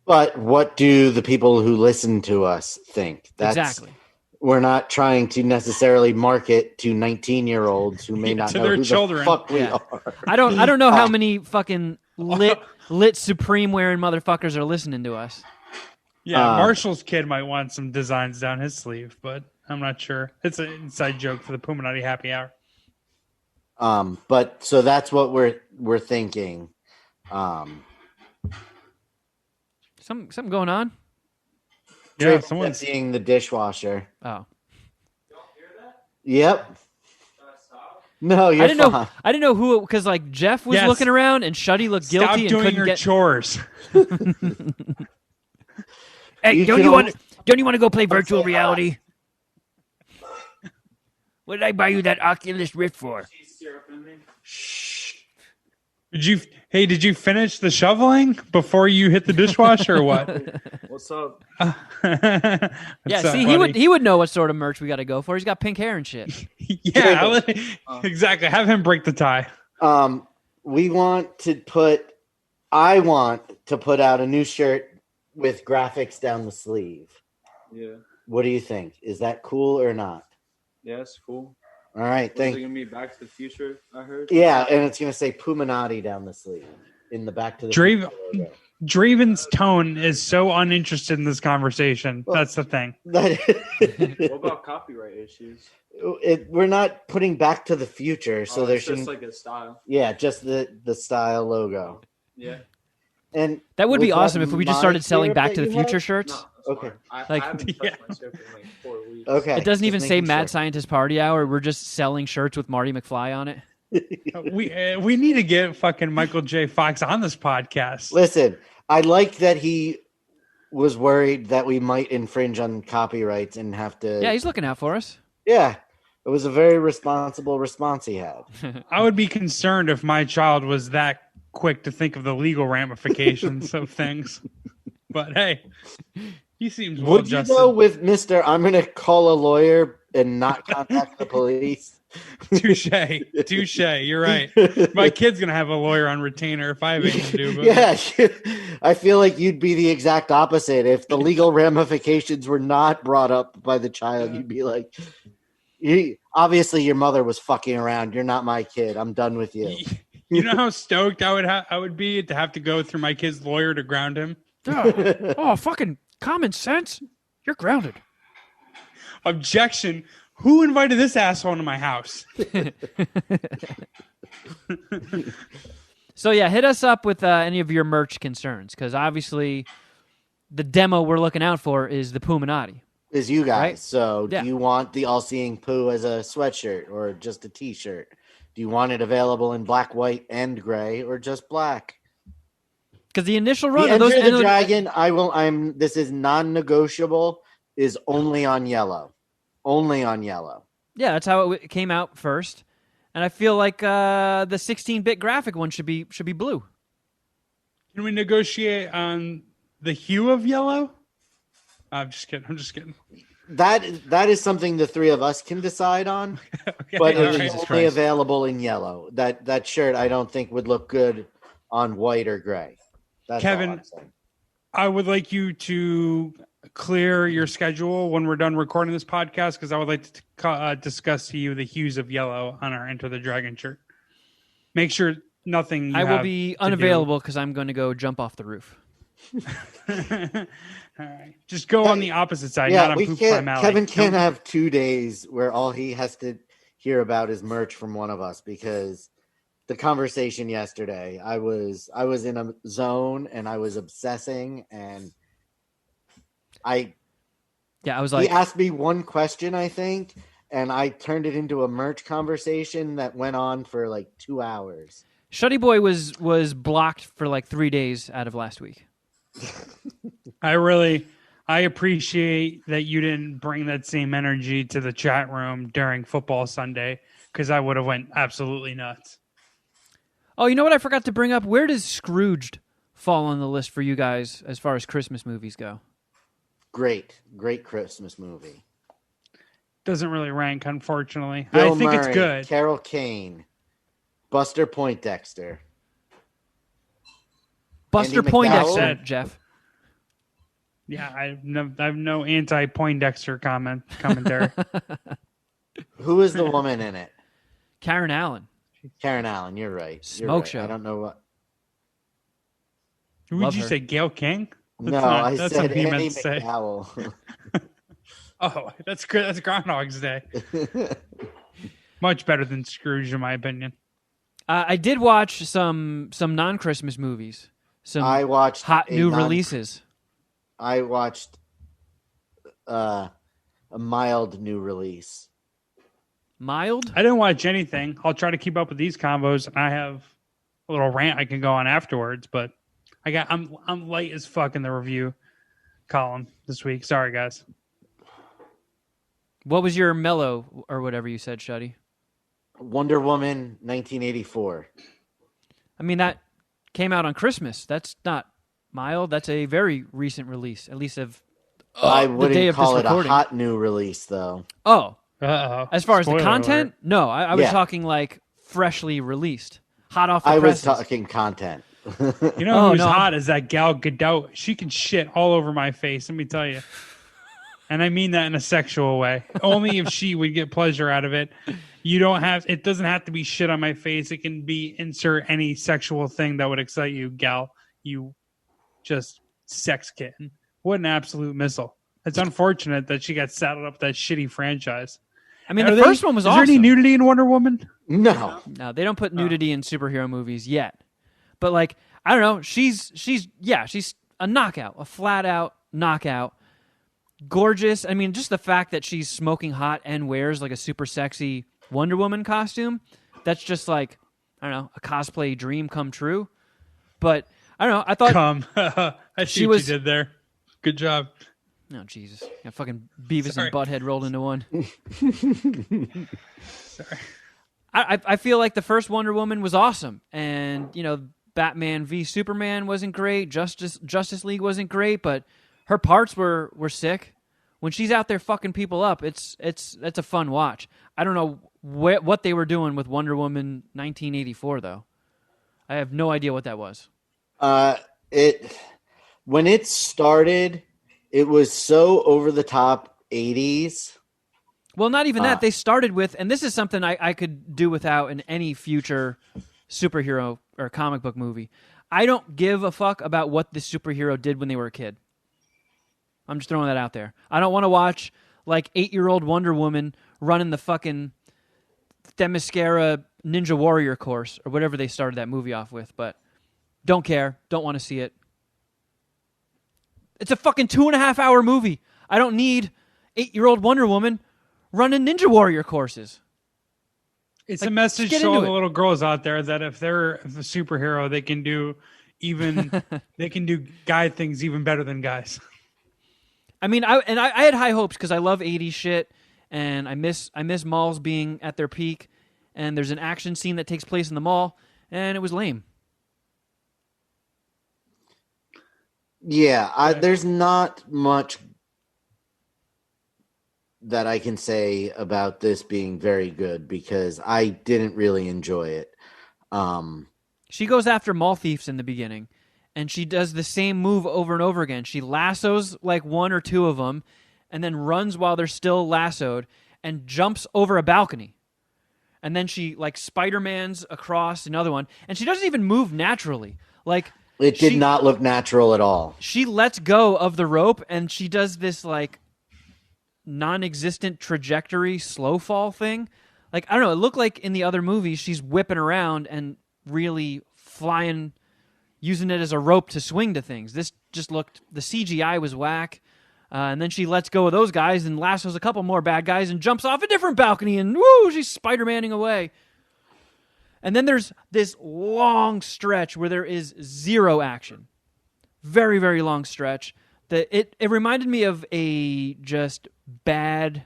But what do the people who listen to us think? Exactly. We're not trying to necessarily market to 19-year-olds who may not know who the fuck we are. I don't know how many fucking lit Supreme-wearing motherfuckers are listening to us. Yeah, Marshall's kid might want some designs down his sleeve, but I'm not sure. It's an inside joke for the Puminati happy hour. But so that's what we're thinking. Something going on? Yeah, someone's seeing the dishwasher. Oh. You don't hear that? Yep. No, you're fine. I didn't know who, because like Geoff was looking around and Shuddy looked guilty and couldn't get chores. Hey, don't you want to go play virtual reality? What did I buy you that Oculus Rift for? Shh. Did you finish the shoveling before you hit the dishwasher or what? What's up? He would know what sort of merch we got to go for. He's got pink hair and shit. Yeah, exactly. Have him break the tie. I want to put out a new shirt with graphics down the sleeve. Yeah. What do you think? Is that cool or not? Yeah, it's cool. All right, Is it gonna be Back to the Future? I heard. Yeah, and it's gonna say Puminati down the sleeve in the Back to the Future logo. Draven's tone is so uninterested in this conversation. Well, that's the thing. What about copyright issues? We're not putting Back to the Future, so there's just like a style. Yeah, just the style logo. Yeah. And that would be awesome if we just started selling Back to the Future shirts. No, okay. I haven't touched my shirt in like 4 weeks. Okay. It doesn't even say Mad Scientist Party Hour. We're just selling shirts with Marty McFly on it. We need to get fucking Michael J. Fox on this podcast. Listen, I like that he was worried that we might infringe on copyrights and have to. Yeah, he's looking out for us. Yeah, it was a very responsible response he had. I would be concerned if my child was that quick to think of the legal ramifications of things. But hey, he seems well Would you adjusted. know with Mr. I'm going to call a lawyer and not contact the police? Touche. You're right. My kid's gonna have a lawyer on retainer if I have anything to do. But Yeah, I feel like you'd be the exact opposite. If the legal ramifications were not brought up by the child, you'd be like, obviously your mother was fucking around. You're not my kid. I'm done with you. You know how stoked I would be to have to go through my kid's lawyer to ground him. Oh, fucking common sense. You're grounded. Objection. Who invited this asshole into my house? So, yeah, hit us up with any of your merch concerns, because obviously the demo we're looking out for is the Puminati. Is you guys. Right? So Yeah. do you want the all-seeing poo as a sweatshirt or just a t-shirt? Do you want it available in black, white, and gray, or just black? Because the initial run The of those... Enter the Dragon, this is non-negotiable, is only on yellow. Only on yellow. Yeah, that's how it came out first. And I feel like the 16-bit graphic one should be blue. Can we negotiate on the hue of yellow? I'm just kidding. That is something the three of us can decide on, Okay, but all it's right. Jesus only Christ. available in yellow. That shirt I don't think would look good on white or gray. That's Kevin, all I'm saying. I would like you to clear your schedule when we're done recording this podcast, because I would like to discuss to you the hues of yellow on our Enter the Dragon shirt. Make sure nothing. I will be unavailable because I'm going to go jump off the roof. All right, just go on the opposite side. Yeah, not on we Poopslime can't. Alley. Kevin can't Don't- have 2 days where all he has to hear about is merch from one of us, because the conversation yesterday, I was in a zone and I was obsessing, and Yeah, I was like, he asked me one question, I think, and I turned it into a merch conversation that went on for like 2 hours. Shuddyboy was blocked for like 3 days out of last week. I appreciate that you didn't bring that same energy to the chat room during football Sunday, because I would have went absolutely nuts. Oh, you know what I forgot to bring up? Where does Scrooged fall on the list for you guys as far as Christmas movies go? Great Christmas movie. Doesn't really rank, unfortunately. Bill I think Murray, it's good. Carol Kane, Buster Poindexter. Buster Andy Poindexter, McDowell? Jeff. Yeah, I have no anti-Poindexter commentary. Who is the woman in it? Karen Allen. Karen Allen. You're right. You're Smoke right. show. I don't know what. Who Love would you her. say, Gail King? No, not- I that's said something you Andy meant to say. McDowell. Oh, that's good. That's Groundhog's Day. Much better than Scrooge, in my opinion. I did watch some non-Christmas movies. Some I watched hot a new non- releases. I watched a mild new release. Mild? I didn't watch anything. I'll try to keep up with these combos, and I have a little rant I can go on afterwards. But I'm light as fuck in the review column this week. Sorry, guys. What was your mellow or whatever you said, Shuddy? Wonder Woman 1984. I mean, that came out on Christmas. That's not mild. That's a very recent release, at least of I the day wouldn't of call this it a recording. hot new release, though. Oh, Uh-oh. as far as the Spoiler content? alert. No, I was Yeah. talking like freshly released, hot off the I was presses. talking content. You know Oh, who's no. hot is that Gal Gadot. She can shit all over my face, let me tell you. And I mean that in a sexual way. Only if she would get pleasure out of it. It doesn't have to be shit on my face. It can be insert any sexual thing that would excite you, Gal. You just sex kitten. What an absolute missile. It's unfortunate that she got saddled up with that shitty franchise. I mean, Are the they- first one was Is awesome. there any nudity in Wonder Woman? No. No, they don't put nudity in superhero movies yet. But like, I don't know, she's a knockout, a flat out knockout. Gorgeous. I mean, just the fact that she's smoking hot and wears like a super sexy Wonder Woman costume, that's just like, I don't know, a cosplay dream come true. But I don't know, I thought Come. I see She what was- you did there. Good job. Oh, Jesus. Yeah, fucking Beavis Sorry. and Butthead rolled into one. Sorry. I feel like the first Wonder Woman was awesome. And, Batman v Superman wasn't great. Justice League wasn't great, but her parts were sick. When she's out there fucking people up, it's a fun watch. I don't know what they were doing with Wonder Woman 1984, though. I have no idea what that was. When it started, it was so over the top 80s. Well, not even that. They started with, and this is something I could do without in any future superhero or comic book movie. I don't give a fuck about what the superhero did when they were a kid. I'm just throwing that out there. I don't want to watch like 8-year-old Wonder Woman running the fucking Themyscira Ninja Warrior course or whatever they started that movie off with, but don't care. Don't want to see it. It's a fucking 2.5-hour movie. I don't need 8-year-old Wonder Woman running Ninja Warrior courses. It's a message to all the little girls out there that if they're a superhero, they can do guy things even better than guys. I mean, I had high hopes because I love 80s shit, and I miss malls being at their peak, and there's an action scene that takes place in the mall, and it was lame. Yeah, there's not much that I can say about this being very good because I didn't really enjoy it. She goes after mall thieves in the beginning, and she does the same move over and over again. She lassos like one or two of them, and then runs while they're still lassoed, and jumps over a balcony. And then she like Spider-Man's across another one, and she doesn't even move naturally. Like it did not look natural at all. She lets go of the rope, and she does this like non-existent trajectory slow fall thing. Like, I don't know, it looked like in the other movies she's whipping around and really flying, using it as a rope to swing to things. This just looked, the CGI was whack. And then she lets go of those guys and lassos a couple more bad guys and jumps off a different balcony and woo, she's Spider-Manning away. And then there's this long stretch where there is zero action. Very, very long stretch. It reminded me of a just bad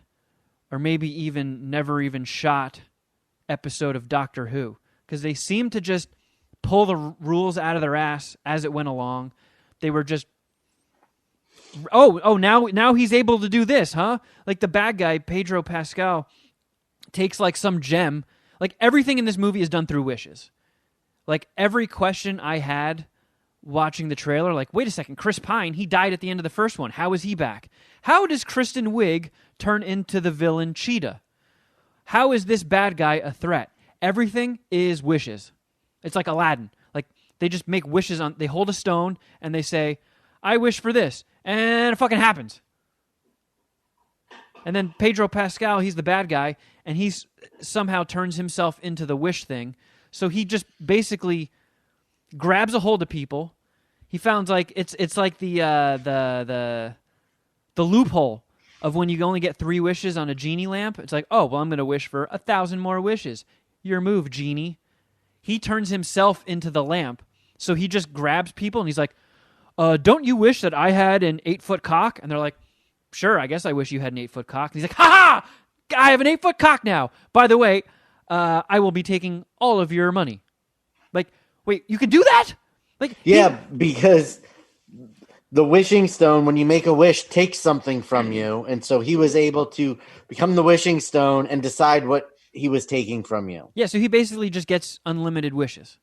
or maybe even never even shot episode of Doctor Who, because they seemed to just pull the rules out of their ass as it went along. They were just, now he's able to do this, huh? Like the bad guy, Pedro Pascal, takes like some gem. Like everything in this movie is done through wishes. Like every question I had watching the trailer, like, wait a second, Chris Pine, he died at the end of the first one. How is he back? How does Kristen Wiig turn into the villain Cheetah? How is this bad guy a threat? Everything is wishes. It's like Aladdin. Like, they just make wishes on, they hold a stone and they say, I wish for this. And it fucking happens. And then Pedro Pascal, he's the bad guy, and he's somehow turns himself into the wish thing. So he just basically grabs a hold of people. He found like it's like the loophole of when you only get 3 wishes on a genie lamp. It's like, oh well, I'm gonna wish for 1,000 more wishes. Your move, genie. He turns himself into the lamp, so he just grabs people and he's like, don't you wish that I had an 8-foot cock? And they're like, sure, I guess I wish you had an 8-foot cock. And he's like, ha ha! I have an 8-foot cock now. By the way, I will be taking all of your money. Like, wait, you can do that? Like, yeah, because the wishing stone, when you make a wish, takes something from you. And so he was able to become the wishing stone and decide what he was taking from you. Yeah, so he basically just gets unlimited wishes.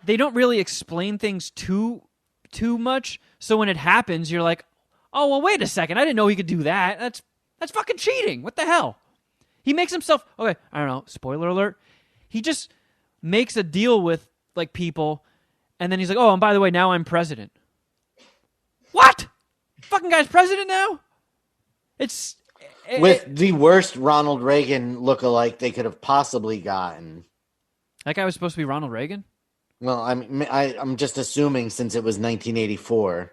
They don't really explain things too much. So when it happens, you're like, oh, well, wait a second. I didn't know he could do that. That's fucking cheating. What the hell? He makes himself, okay, I don't know, spoiler alert. He just makes a deal with like people, and then he's like, oh, and by the way, now I'm president. What? Fucking guy's president now? With the worst Ronald Reagan lookalike they could have possibly gotten. That guy was supposed to be Ronald Reagan? Well, I'm just assuming since it was 1984.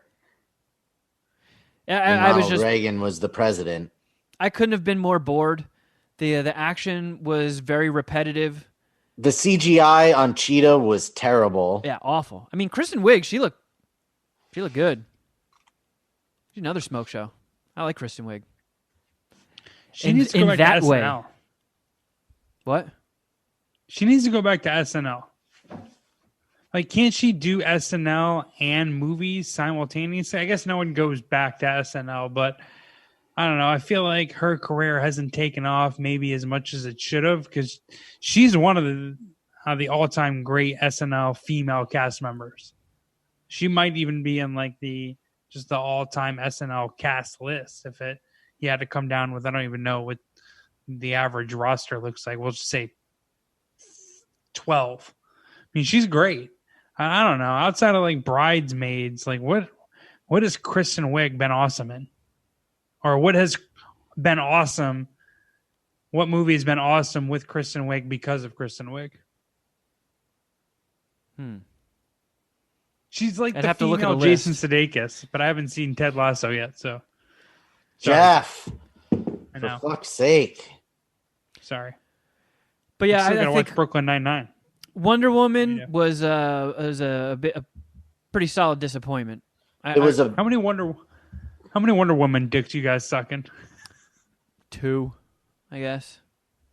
Yeah, Reagan was the president. I couldn't have been more bored. The action was very repetitive. The CGI on Cheetah was terrible. Yeah, awful. I mean, Kristen Wiig, she looked good. Another smoke show. I like Kristen Wiig. She needs to go back that to way. SNL. What? She needs to go back to SNL. Like, can't she do SNL and movies simultaneously? I guess no one goes back to SNL, but I don't know. I feel like her career hasn't taken off maybe as much as it should have because she's one of the all-time great SNL female cast members. She might even be in like the all-time SNL cast list if you had to come down with, I don't even know what the average roster looks like. We'll just say 12. I mean, she's great. I don't know. Outside of like Bridesmaids, like what has Kristen Wiig been awesome in? Or what has been awesome? What movie has been awesome with Kristen Wiig because of Kristen Wiig? She's like the female Jason Sudeikis, but I haven't seen Ted Lasso yet, so. Jeff, I know. For fuck's sake. Sorry. But yeah, I think watch Brooklyn Nine-Nine. Wonder Woman was a pretty solid disappointment. How many Wonder Woman dicks you guys sucking? 2, I guess.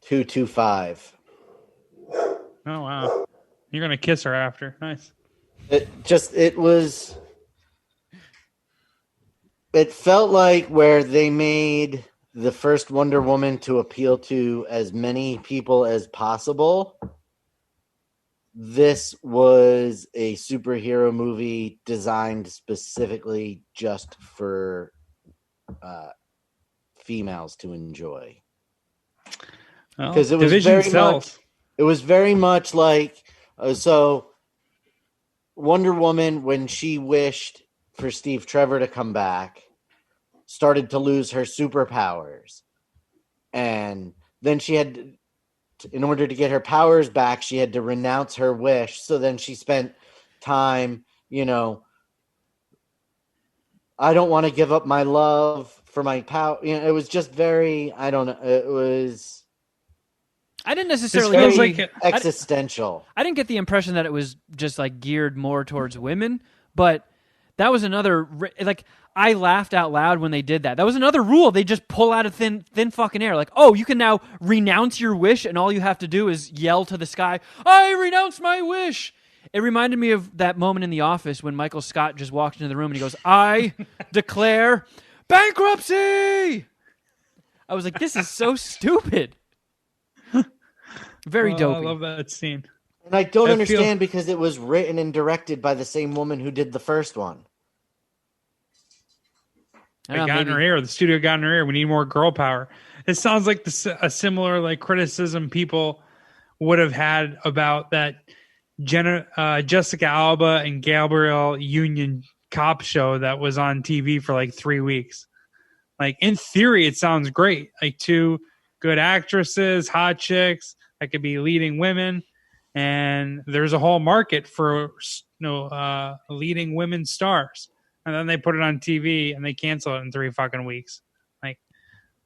225. Oh wow. You're gonna kiss her after. Nice. It felt like where they made the first Wonder Woman to appeal to as many people as possible. This was a superhero movie designed specifically just for females to enjoy. Because it was very much like so Wonder Woman, when she wished for Steve Trevor to come back, started to lose her superpowers, and then she had, in order to get her powers back, she had to renounce her wish. So then she spent time, I don't want to give up my love for my power. It was just very, I don't know. It was. I didn't necessarily get existential. I didn't get the impression that it was just like geared more towards women, but that was another like I laughed out loud when they did that. That was another rule they just pull out of thin fucking air. Like, oh, you can now renounce your wish, and all you have to do is yell to the sky, "I renounce my wish." It reminded me of that moment in The Office when Michael Scott just walked into the room and he goes, "I declare bankruptcy." I was like, this is so stupid. Very dopey. I love that scene. And I don't understand because it was written and directed by the same woman who did the first one. In her ear. The studio got in her ear. We need more girl power. It sounds like a similar like criticism people would have had about that Jessica Alba and Gabrielle Union cop show that was on TV for like 3 weeks. Like in theory, it sounds great. Like 2 good actresses, hot chicks that could be leading women, and there's a whole market for leading women stars. And then they put it on TV and they cancel it in 3 fucking weeks. Like,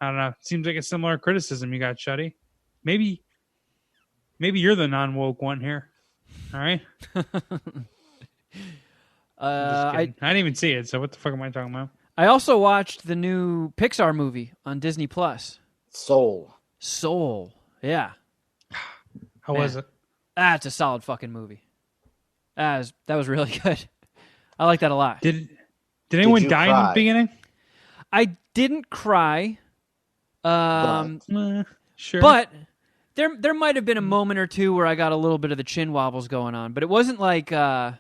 I don't know. Seems like a similar criticism you got, Shuddy. Maybe you're the non-woke one here. All right. I didn't even see it. So what the fuck am I talking about? I also watched the new Pixar movie on Disney Plus. Soul. Yeah. How was it? It's a solid fucking movie. That was really good. I like that a lot. Did anyone die in the beginning? I didn't cry. Sure. But there might have been a moment or two where I got a little bit of the chin wobbles going on, but it wasn't like I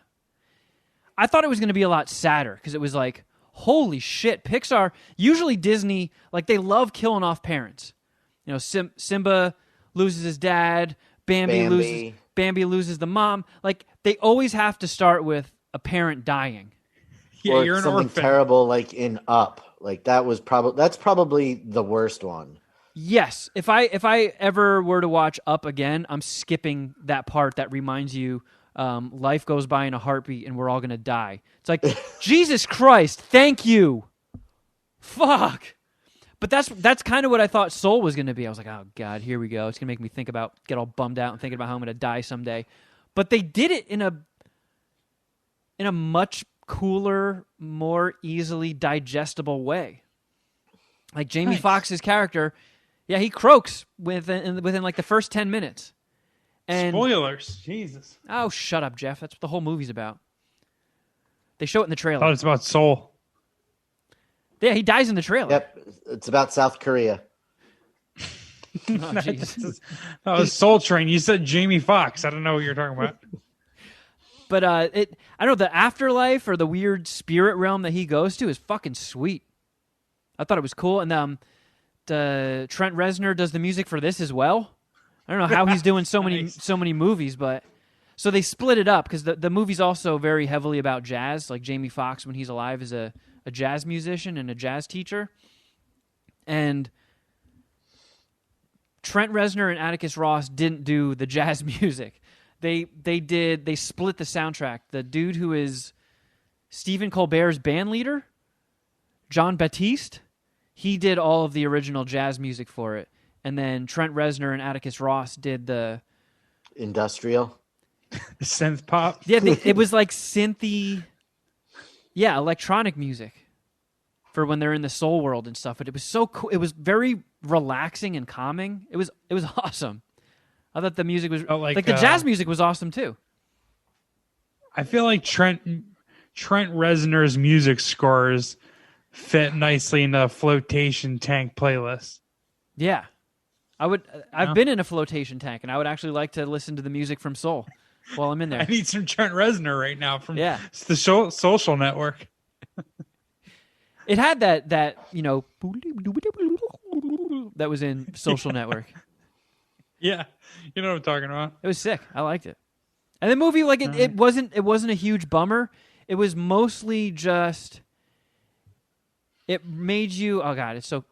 thought it was going to be a lot sadder because it was like, holy shit, Pixar, usually Disney, like they love killing off parents. Simba loses his dad, Bambi loses the mom. Like they always have to start with a parent dying. Yeah, or you're an something orphan. Terrible like in Up. Like that's probably the worst one. Yes, if I ever were to watch Up again, I'm skipping that part that reminds you life goes by in a heartbeat and we're all gonna die. It's like Jesus Christ, thank you. Fuck. But that's kind of what I thought Soul was gonna be. I was like, oh god, here we go. It's gonna make me get all bummed out and thinking about how I'm gonna die someday. But they did it in a much cooler, more easily digestible way. Like Jamie Nice. Foxx's character, yeah, he croaks within like the first 10 minutes. And Spoilers. Jesus. oh, shut up, Geoff. That's what the whole movie's about. They show it in the I trailer. thought it's about Soul. Yeah, he dies in the trailer. Yep, it's about South Korea. Oh, jeez. That was Soul Train. You said Jamie Foxx. I don't know what you're talking about. But I don't know, the afterlife or the weird spirit realm that he goes to is fucking sweet. I thought it was cool. And Trent Reznor does the music for this as well. I don't know how he's doing so many movies, but so they split it up because the movie's also very heavily about jazz. Like Jamie Foxx, when he's alive, is a jazz musician and a jazz teacher. And Trent Reznor and Atticus Ross didn't do the jazz music. They split the soundtrack. The dude who is Stephen Colbert's band leader, John Baptiste, he did all of the original jazz music for it. And then Trent Reznor and Atticus Ross did the Industrial. Synth pop. yeah. It was like synthy, yeah, electronic music for when they're in the soul world and stuff. But it was so cool. It was very relaxing and calming. It was awesome. I thought the music was like the jazz music was awesome too. I feel like Trent Reznor's music scores fit nicely into a flotation tank playlist. Yeah. I've been in a flotation tank, and I would actually like to listen to the music from Soul while I'm in there. I need some Trent Reznor right now from Yeah. the Social Network. It had that that was in Social Network. Yeah, you know what I'm talking about. It was sick. I liked it. And the movie, like it wasn't a huge bummer. It was mostly just it made you. Oh God, it's so.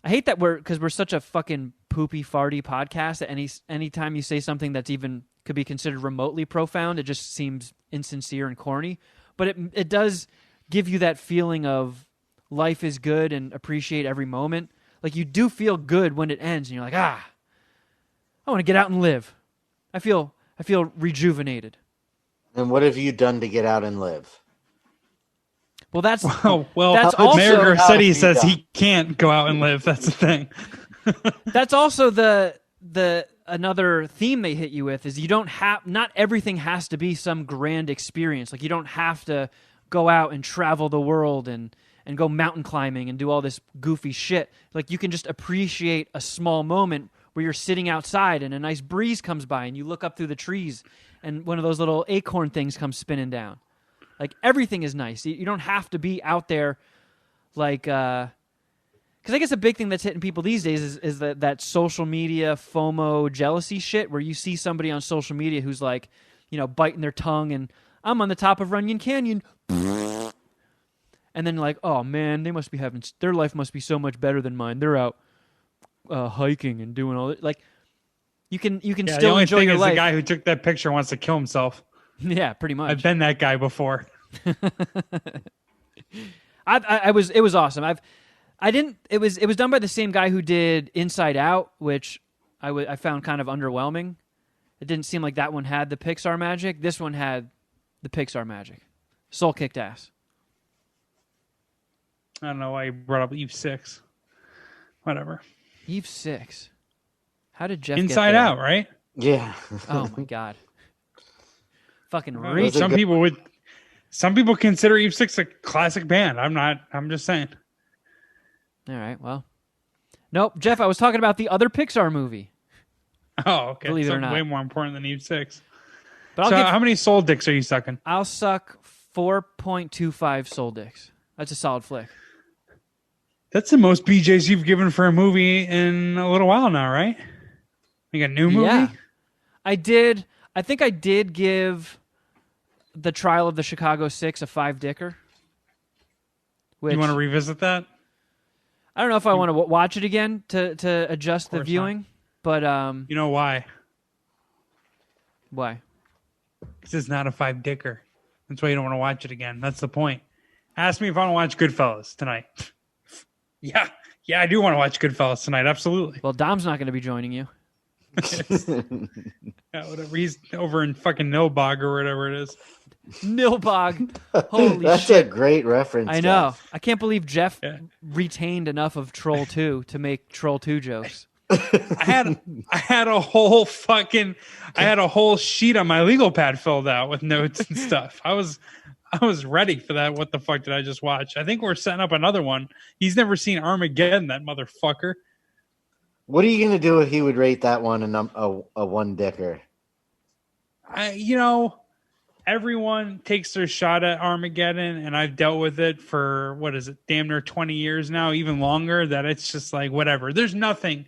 I hate that because we're such a fucking poopy farty podcast that anytime you say something that's even could be considered remotely profound, it just seems insincere and corny. But it does give you that feeling of life is good and appreciate every moment. Like you do feel good when it ends, and you're like, I want to get out and live. I feel rejuvenated. And what have you done to get out and live? Well, that's That's also Mayor how Garcetti you says done. he can't go out and live. That's the thing. that's also the another theme they hit you with is you don't have not everything has to be some grand experience. Like you don't have to go out and travel the world and go mountain climbing and do all this goofy shit. Like you can just appreciate a small moment where you're sitting outside and a nice breeze comes by and you look up through the trees and one of those little acorn things comes spinning down. Like everything is nice. You don't have to be out there like because I guess a big thing that's hitting people these days is that social media FOMO jealousy shit where you see somebody on social media who's like, biting their tongue and I'm on the top of Runyon Canyon. And then like, oh man, they must be their life must be so much better than mine. They're out hiking and doing all that. Like you can Yeah, still the only enjoy thing your is life. the guy who took that picture wants to kill himself. Yeah, pretty much. I've been that guy before. It was awesome. It was done by the same guy who did Inside Out, which I found kind of underwhelming. It didn't seem like that one had the Pixar magic. This one had the Pixar magic. Soul kicked ass. I don't know why you brought up Eve 6. Whatever. Eve 6. How did Geoff Inside get there? Out, right? Yeah. Oh my God. Fucking Well, reach. some people consider Eve 6 a classic band. I'm not. I'm just saying. All right, well. Nope, Geoff, I was talking about the other Pixar movie. Oh, okay. Believe it or Something not. way more important than Eve 6. But So how many soul dicks are you sucking? I'll suck 4.25 soul dicks. That's a solid flick. That's the most BJs you've given for a movie in a little while now, right? Like a new movie? Yeah. I think I did give The Trial of the Chicago 6 a 5-dicker. Which You want to revisit that? I don't know if I want to watch it again to adjust the course viewing, but You know why? why? Because it's not a 5-dicker. That's why you don't want to watch it again. That's the point. Ask me if I want to watch Goodfellas tonight. Yeah, I do want to watch Goodfellas tonight. Absolutely. Well, Dom's not going to be joining you. Yeah, whatever. He's over in fucking Nilbog or whatever it is. Nilbog. Holy That's shit. a great reference. I know. Geoff. I can't believe Geoff retained enough of Troll 2 to make Troll 2 jokes. I had a whole sheet on my legal pad filled out with notes and stuff. I was ready for that. What the fuck did I just watch? I think we're setting up another one. He's never seen Armageddon, that motherfucker. What are you gonna do if he would rate that one a one dicker? Everyone takes their shot at Armageddon, and I've dealt with it for damn near 20 years now, even longer. That it's just like whatever. There's nothing.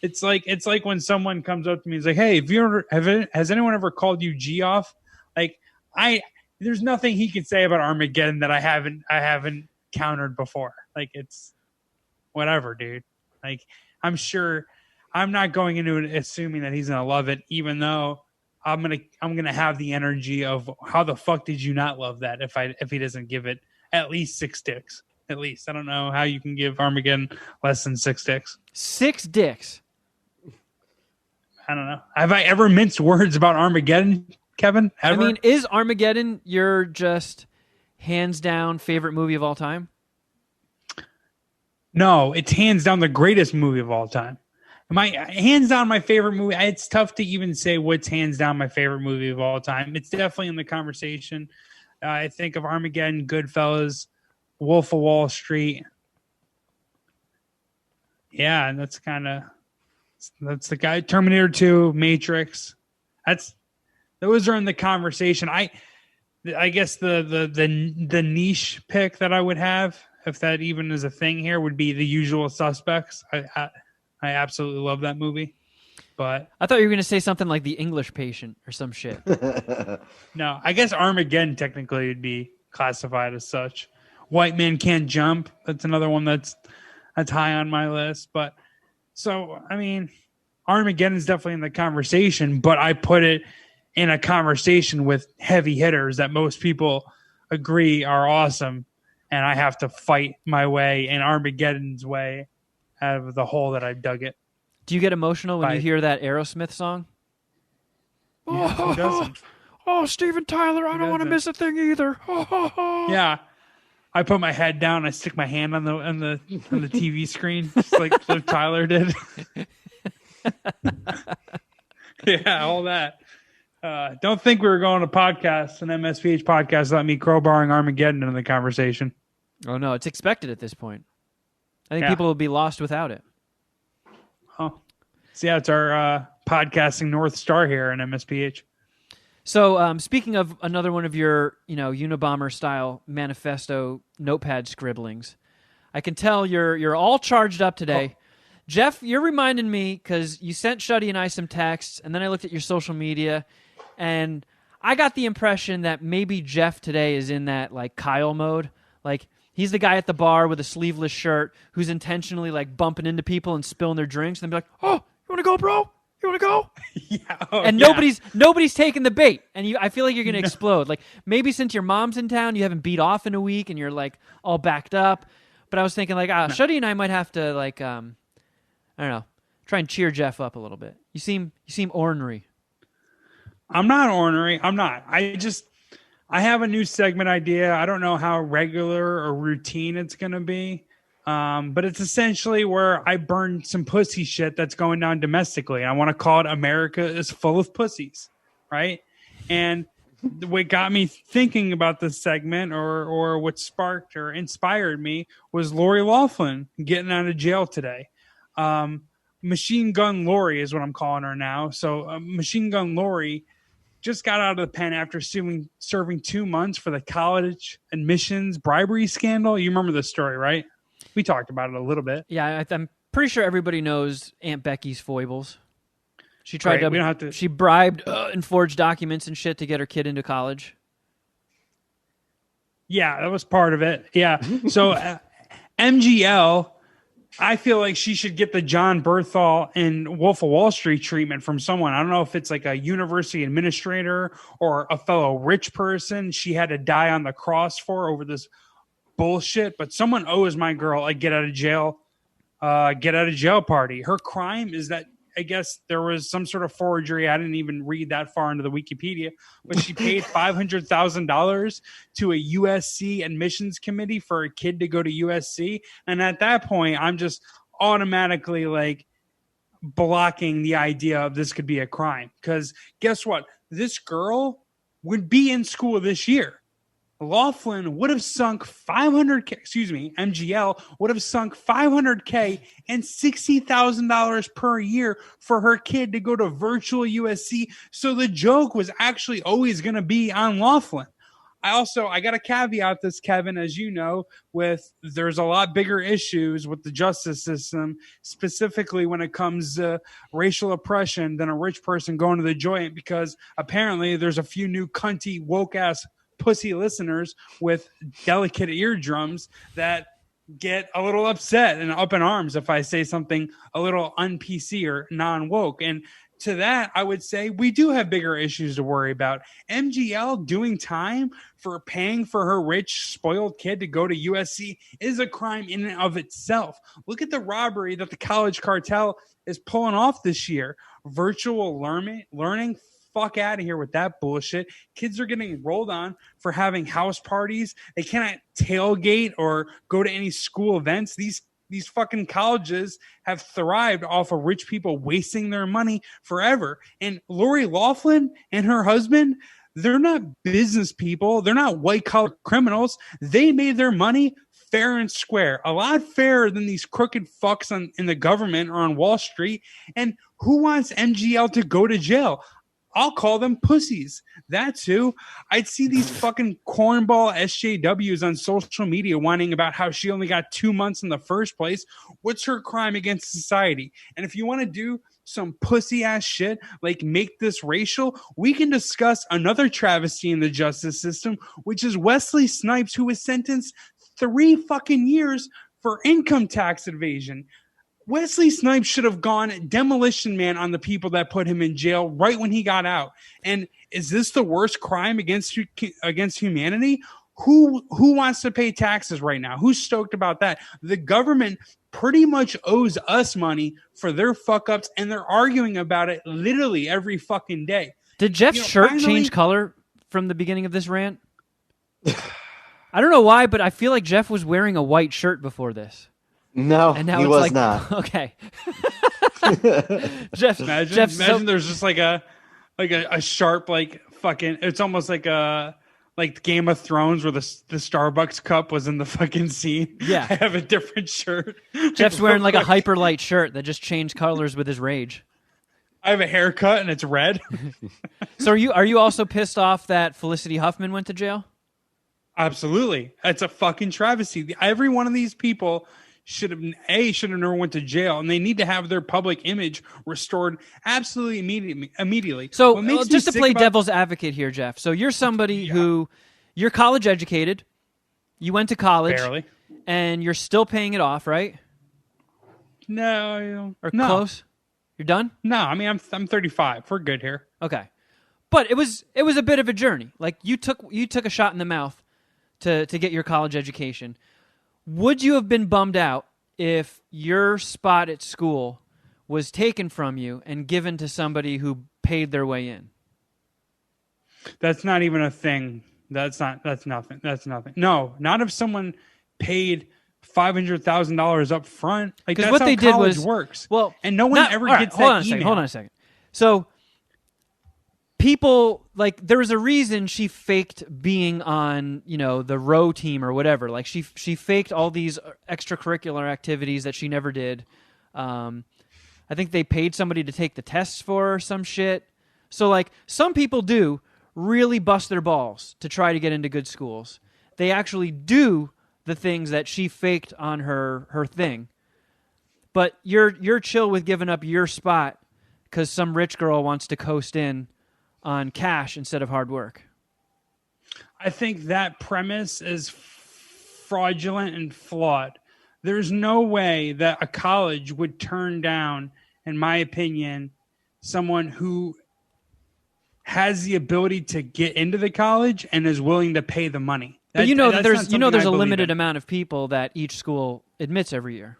It's like when someone comes up to me and is like, "Hey, has anyone ever called you Geoff?" Like there's nothing he can say about Armageddon that I haven't countered before. Like it's whatever, dude. Like I'm sure I'm not going into it assuming that he's gonna love it, even though I'm gonna have the energy of how the fuck did you not love that if he doesn't give it at least 6 dicks. At least I don't know how you can give Armageddon less than 6 dicks. 6 dicks. I don't know. Have I ever minced words about Armageddon, Kevin? Ever? I mean, is Armageddon your just hands down favorite movie of all time? No, it's hands down the greatest movie of all time. Hands down my favorite movie. It's tough to even say what's hands down my favorite movie of all time. It's definitely in the conversation. I think of Armageddon, Goodfellas, Wolf of Wall Street. Yeah, and that's the guy. Terminator 2, Matrix. Those are in the conversation. I guess the niche pick that I would have, if that even is a thing here, would be The Usual Suspects. I absolutely love that movie. But I thought you were going to say something like The English Patient or some shit. No, I guess Armageddon technically would be classified as such. White Man Can't Jump. That's another one that's high on my list. But so, I mean, Armageddon is definitely in the conversation, but I put it in a conversation with heavy hitters that most people agree are awesome. And I have to fight my way in Armageddon's way out of the hole that I dug it. Do you get emotional when you hear that Aerosmith song? Yeah, who doesn't? Oh, Steven Tyler, I don't want to miss a thing either. Yeah. I put my head down, I stick my hand on the TV screen, just like Tyler did. Yeah, all that. Don't think we were going to podcast, an MSPH podcast, let me crowbarring Armageddon into the conversation. Oh, no, it's expected at this point. I think people will be lost without it. Oh, so yeah, it's our podcasting North Star here in MSPH. So, speaking of another one of your, Unabomber style manifesto notepad scribblings, I can tell you're all charged up today. Oh. Geoff, you're reminding me because you sent Shuddy and I some texts, and then I looked at your social media, and I got the impression that maybe Geoff today is in that like Kyle mode, like. He's the guy at the bar with a sleeveless shirt who's intentionally like bumping into people and spilling their drinks, and they'll be like, "Oh, you want to go, bro? You want to go?" Yeah, and nobody's taking the bait, and I feel like you're gonna explode. Like maybe since your mom's in town, you haven't beat off in a week, and you're like all backed up. But I was thinking like, Shuddy and I might have to like, I don't know, try and cheer Geoff up a little bit. You seem ornery. I'm not ornery. I'm not. I have a new segment idea. I don't know how regular or routine it's going to be, but it's essentially where I burn some pussy shit that's going down domestically. I want to call it America is Full of Pussies, right? And what got me thinking about this segment or what sparked or inspired me was Lori Loughlin getting out of jail today. Machine Gun Lori is what I'm calling her now. So Machine Gun Lori just got out of the pen after serving 2 months for the college admissions bribery scandal. You remember this story, right? We talked about it a little bit. Yeah, I'm pretty sure everybody knows Aunt Becky's foibles. She tried she bribed and forged documents and shit to get her kid into college. Yeah, that was part of it. Yeah. So MGL, I feel like she should get the John Berthal and Wolf of Wall Street treatment from someone. I don't know if it's like a university administrator or a fellow rich person she had to die on the cross for over this bullshit. But someone owes my girl a get out of jail party. Her crime is that I guess there was some sort of forgery. I didn't even read that far into the Wikipedia, but she paid $500,000 to a USC admissions committee for a kid to go to USC. And at that point, I'm just automatically like blocking the idea of this could be a crime. Because guess what? This girl would be in school this year. Laughlin would have sunk MGL would have sunk $500K and $60,000 per year for her kid to go to virtual USC. So the joke was actually always going to be on Laughlin. I got to caveat this, Kevin, as you know, there's a lot bigger issues with the justice system, specifically when it comes to racial oppression than a rich person going to the joint, because apparently there's a few new cunty woke ass pussy listeners with delicate eardrums that get a little upset and up in arms if I say something a little un-PC or non-woke. And to that, I would say we do have bigger issues to worry about. MGL doing time for paying for her rich, spoiled kid to go to USC is a crime in and of itself. Look at the robbery that the college cartel is pulling off this year. Virtual learning. Fuck out of here with that bullshit. Kids are getting rolled on for having house parties. They cannot tailgate or go to any school events. These fucking colleges have thrived off of rich people wasting their money forever. And Lori Laughlin and her husband, they're not business people. They're not white collar criminals. They made their money fair and square, a lot fairer than these crooked fucks in the government or on Wall Street. And who wants MGL to go to jail? I'll call them pussies. That's who. I'd see these fucking cornball SJWs on social media whining about how she only got 2 months in the first place. What's her crime against society? And if you want to do some pussy ass shit like make this racial, we can discuss another travesty in the justice system, which is Wesley Snipes, who was sentenced 3 fucking years for income tax evasion. Wesley Snipes should have gone demolition man on the people that put him in jail right when he got out. And is this the worst crime against humanity? Who wants to pay taxes right now? Who's stoked about that? The government pretty much owes us money for their fuck ups, and they're arguing about it literally every fucking day. Did Geoff's shirt change color from the beginning of this rant? I don't know why, but I feel like Geoff was wearing a white shirt before this. No, and now he it's was like, not. Okay. Geoff, imagine there's just like a sharp like fucking. It's almost like Game of Thrones where the Starbucks cup was in the fucking scene. Yeah, I have a different shirt. Geoff's wearing like a hyper light shirt that just changed colors with his rage. I have a haircut and it's red. So are you also pissed off that Felicity Huffman went to jail? Absolutely, it's a fucking travesty. Every one of these people should have never went to jail, and they need to have their public image restored absolutely immediately. So just to play devil's advocate here, Geoff. So you're somebody who you're college educated, you went to college, barely, and you're still paying it off, right? No, or close. You're done? No, I mean I'm 35. We're good here. Okay, but it was a bit of a journey. Like you took a shot in the mouth to get your college education. Would you have been bummed out if your spot at school was taken from you and given to somebody who paid their way in? That's not even a thing. That's nothing. No, not if someone paid $500,000 up front. Like that's what how they did college works. Well, and no one ever gets that email. Hold on a second. So people, like, there was a reason she faked being on, the row team or whatever. Like, she faked all these extracurricular activities that she never did. I think they paid somebody to take the tests for her or some shit. So, like, some people do really bust their balls to try to get into good schools. They actually do the things that she faked on her thing. But you're chill with giving up your spot because some rich girl wants to coast in on cash instead of hard work. I think that premise is fraudulent and flawed. There's no way that a college would turn down, in my opinion, someone who has the ability to get into the college and is willing to pay the money. But there's a limited amount of people that each school admits every year.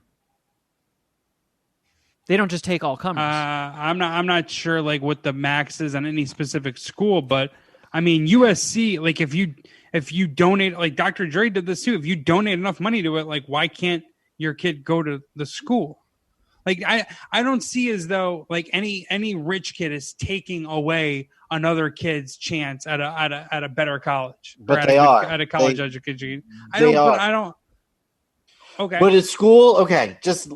They don't just take all comers. I'm not sure like what the max is on any specific school, but I mean USC, like if you donate, like Dr. Dre did this too, if you donate enough money to it, like why can't your kid go to the school? Like I don't see as though like any rich kid is taking away another kid's chance at a better college. But they are at a college education. I don't. Okay. But at school, okay, just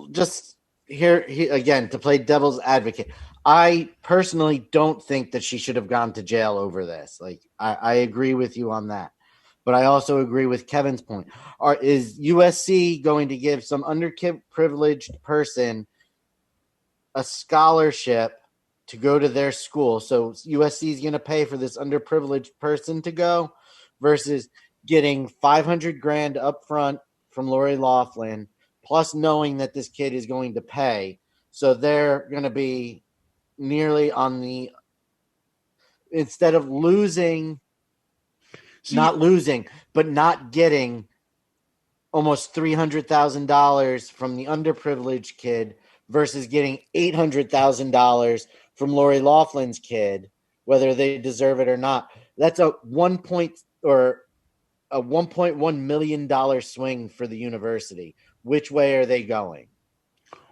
here again to play devil's advocate. I personally don't think that she should have gone to jail over this. Like I agree with you on that. But I also agree with Kevin's point. Is USC going to give some underprivileged person a scholarship to go to their school? So USC is going to pay for this underprivileged person to go versus getting $500,000 up front from Lori Loughlin, plus knowing that this kid is going to pay. So they're going to be nearly on the, instead of losing, not losing, but not getting almost $300,000 from the underprivileged kid versus getting $800,000 from Lori Loughlin's kid, whether they deserve it or not. That's a $1.1 million swing for the university. Which way are they going?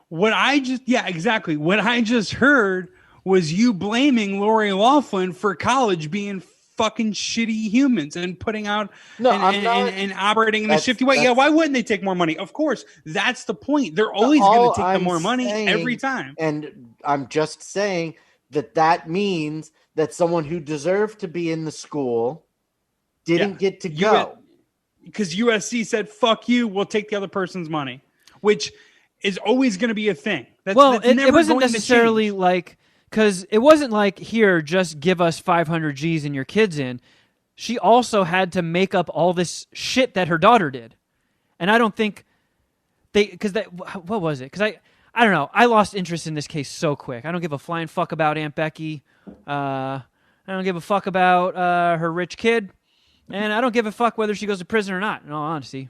What I just heard was you blaming Lori Loughlin for college being fucking shitty humans and putting out and operating in a shifty way. Yeah, why wouldn't they take more money? Of course, that's the point. They're always going to take the more money every time. And I'm just saying that means that someone who deserved to be in the school didn't get to go. Because USC said, fuck you, we'll take the other person's money, which is always going to be a thing. It wasn't necessarily like, because it wasn't like, here, just give us 500 G's and your kids in. She also had to make up all this shit that her daughter did. And I don't think what was it? Because I don't know. I lost interest in this case so quick. I don't give a flying fuck about Aunt Becky. I don't give a fuck about her rich kid. And I don't give a fuck whether she goes to prison or not, in all honesty.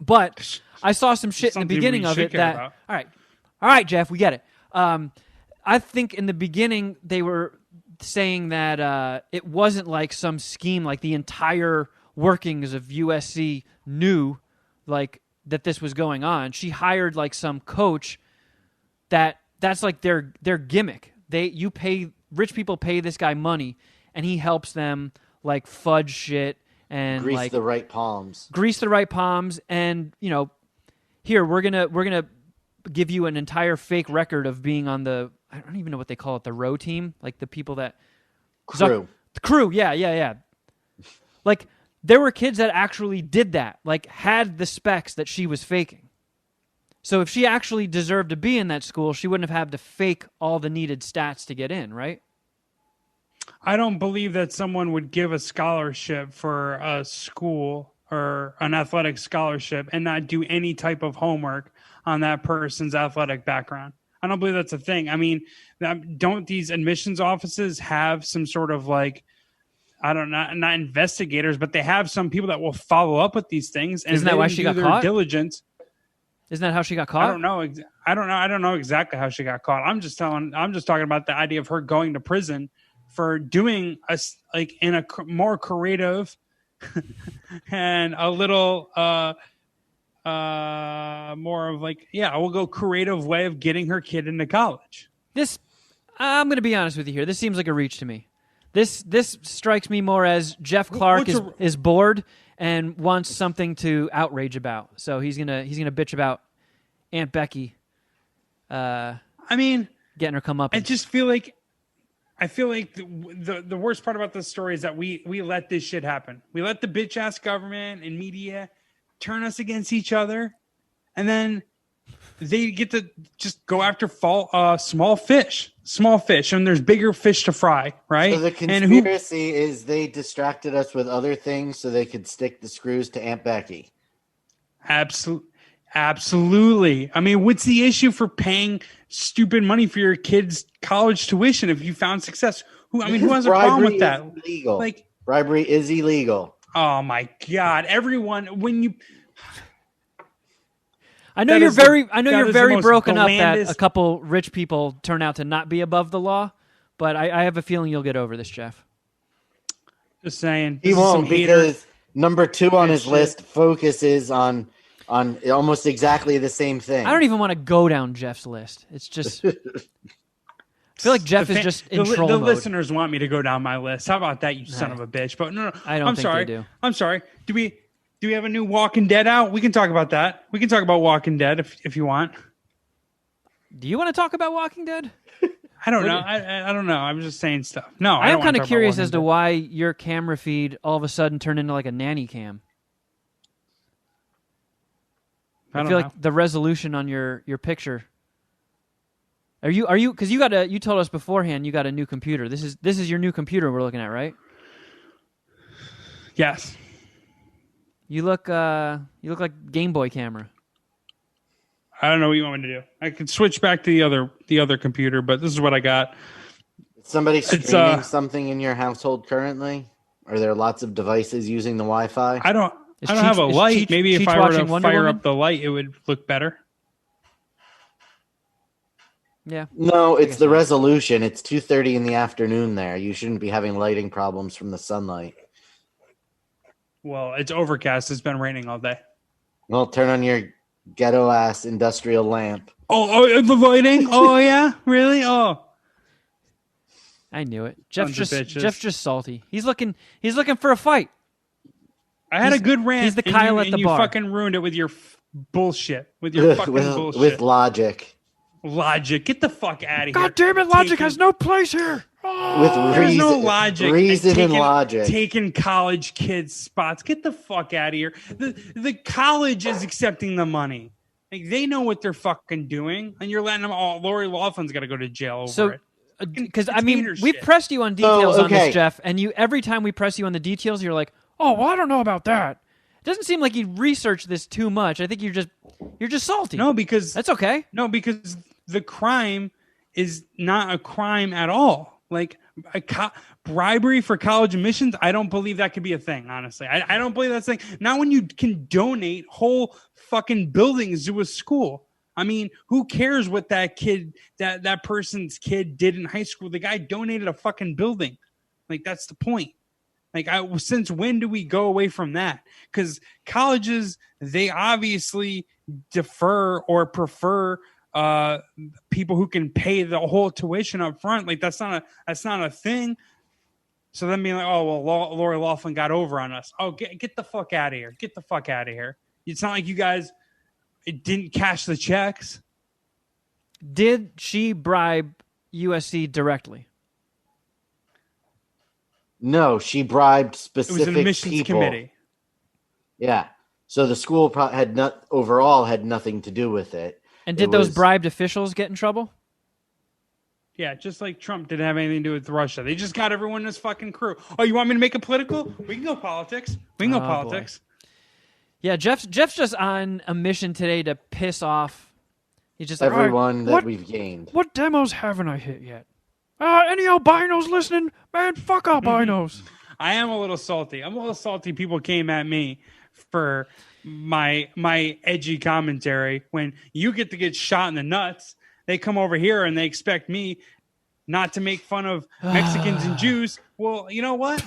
But I saw some shit in the beginning of it that... All right, Geoff, we get it. I think in the beginning they were saying that it wasn't like some scheme, like the entire workings of USC knew like that this was going on. She hired like some coach that's like their gimmick. Rich people pay this guy money, and he helps them like fudge shit and grease the right palms. And here we're gonna give you an entire fake record of being on the, I don't even know what they call it, the row team, like the people that crew. The crew, yeah. Like there were kids that actually did that, like had the specs that she was faking. So if she actually deserved to be in that school, she wouldn't have had to fake all the needed stats to get in, right? I don't believe that someone would give a scholarship for a school or an athletic scholarship and not do any type of homework on that person's athletic background. I don't believe that's a thing. I mean, don't these admissions offices have some sort of like, I don't know, not investigators, but they have some people that will follow up with these things. And isn't that why she got caught? Diligence. Isn't that how she got caught? I don't know exactly how she got caught. I'm just talking about the idea of her going to prison for doing in a more creative and a little more of like, we'll go creative way of getting her kid into college. I'm going to be honest with you here. This seems like a reach to me. This strikes me more as Jeff Clark is bored and wants something to outrage about. So he's gonna bitch about Aunt Becky. Getting her come up. I feel like the worst part about this story is that we let this shit happen. We let the bitch ass government and media turn us against each other, and then they get to just go after small fish, and there's bigger fish to fry, right? So the conspiracy is they distracted us with other things so they could stick the screws to Aunt Becky. Absolutely. I mean, what's the issue for paying stupid money for your kid's college tuition if you found success? Who has a problem with that? Illegal. Like, bribery is illegal. Oh my God! Everyone, I know That you're is the- very that is the very most broken up that blandest- a couple rich people turn out to not be above the law, but I have a feeling you'll get over this, Jeff. Just saying. He This is some won't hater because number 2 on his shit. list focuses on almost exactly the same thing. I don't even want to go down Jeff's list. It's just I feel like Jeff is just in troll the mode. listeners want me to go down my list. How about that, you son of a bitch? But no, I don't I'm think sorry. they do. I'm sorry. Do we have a new Walking Dead out? We can talk about that. We can talk about Walking Dead if you want. Do you want to talk about Walking Dead? I don't know. I don't know. I'm just saying stuff. No, I am kind of curious as to why your camera feed all of a sudden turned into like a nanny cam. I feel like the resolution on your picture. Are you because you told us beforehand you got a new computer. This is your new computer we're looking at, right? Yes. You look like Game Boy camera. I don't know what you want me to do. I can switch back to the other computer, but this is what I got. Is somebody streaming something in your household currently? Are there lots of devices using the Wi-Fi? I don't have a light. Maybe if I were to Wonder fire Woman? up the light, it would look better. Yeah. No, it's the resolution. It's 2:30 in the afternoon there. You shouldn't be having lighting problems from the sunlight. Well, it's overcast. It's been raining all day. Well, turn on your ghetto-ass industrial lamp. Oh, the lighting? Oh, yeah? Really? Oh. I knew it. Jeff's Sons of bitches. just salty. He's looking for a fight. I had a good rant. He's the Kyle at the you bar. fucking ruined it with your bullshit. With your fucking bullshit. With logic. Logic. Get the fuck out of here. God damn it, logic has no place here. With There's reason, no logic. reason and logic. Taking college kids' spots. Get the fuck out of here. The college is accepting the money. Like, they know what they're fucking doing, and you're letting them all. Lori Laughlin's got to go to jail over it. Because It's hater we've shit. pressed you on details on okay. this, Jeff, and every time we press you on the details, you're like, "Oh, well, I don't know about that." It doesn't seem like you researched this too much. I think you're just salty. No, because That's okay. No, because the crime is not a crime at all. Like bribery for college admissions, I don't believe that could be a thing, honestly. I don't believe that's a thing. Not when you can donate whole fucking buildings to a school. I mean, who cares what that kid, that person's kid did in high school? The guy donated a fucking building. Like, that's the point. Like, since when do we go away from that? Because colleges, they obviously defer or prefer people who can pay the whole tuition up front. Like, that's not a thing. So then being like, oh, well, Lori Loughlin got over on us. Oh, get the fuck out of here. Get the fuck out of here. It's not like you guys didn't cash the checks. Did she bribe USC directly? No, she bribed It specific was an admissions people. committee. Yeah. So the school had nothing to do with it. And did those bribed officials get in trouble? Yeah, just like Trump didn't have anything to do with Russia. They just got everyone in his fucking crew. Oh, you want me to make it political? We can go politics. Politics. Yeah, Jeff's just on a mission today to piss off. He's just like, Everyone "All right, that we've gained. What demos haven't I hit yet? Any albinos listening? Man, fuck albinos. I am a little salty. I'm a little salty. People came at me for my edgy commentary. When you get to get shot in the nuts, they come over here and they expect me not to make fun of Mexicans and Jews. Well, you know what?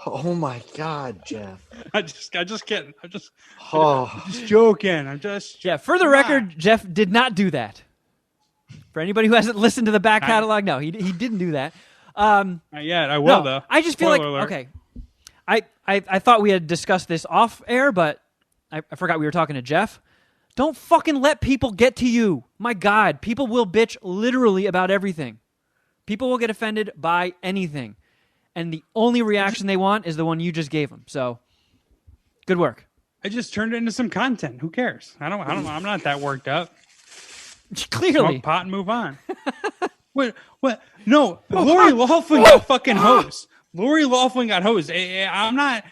Oh my God, Jeff. I just kidding. I'm just Oh. joking. Yeah, for the record, Jeff did not do that. For anybody who hasn't listened to the back catalog, no, he didn't do that. Not yet. I will, though. I just feel Spoiler alert. okay. I thought we had discussed this off air, but I forgot we were talking to Jeff. Don't fucking let people get to you. My God, people will bitch literally about everything. People will get offended by anything. And the only reaction they want is the one you just gave them. So, good work. I just turned it into some content. Who cares? I don't know. I'm not that worked up. Clearly. Smoke pot and move on. What? No, Lori Loughlin got fucking hosed. Lori Loughlin got hosed. I'm not.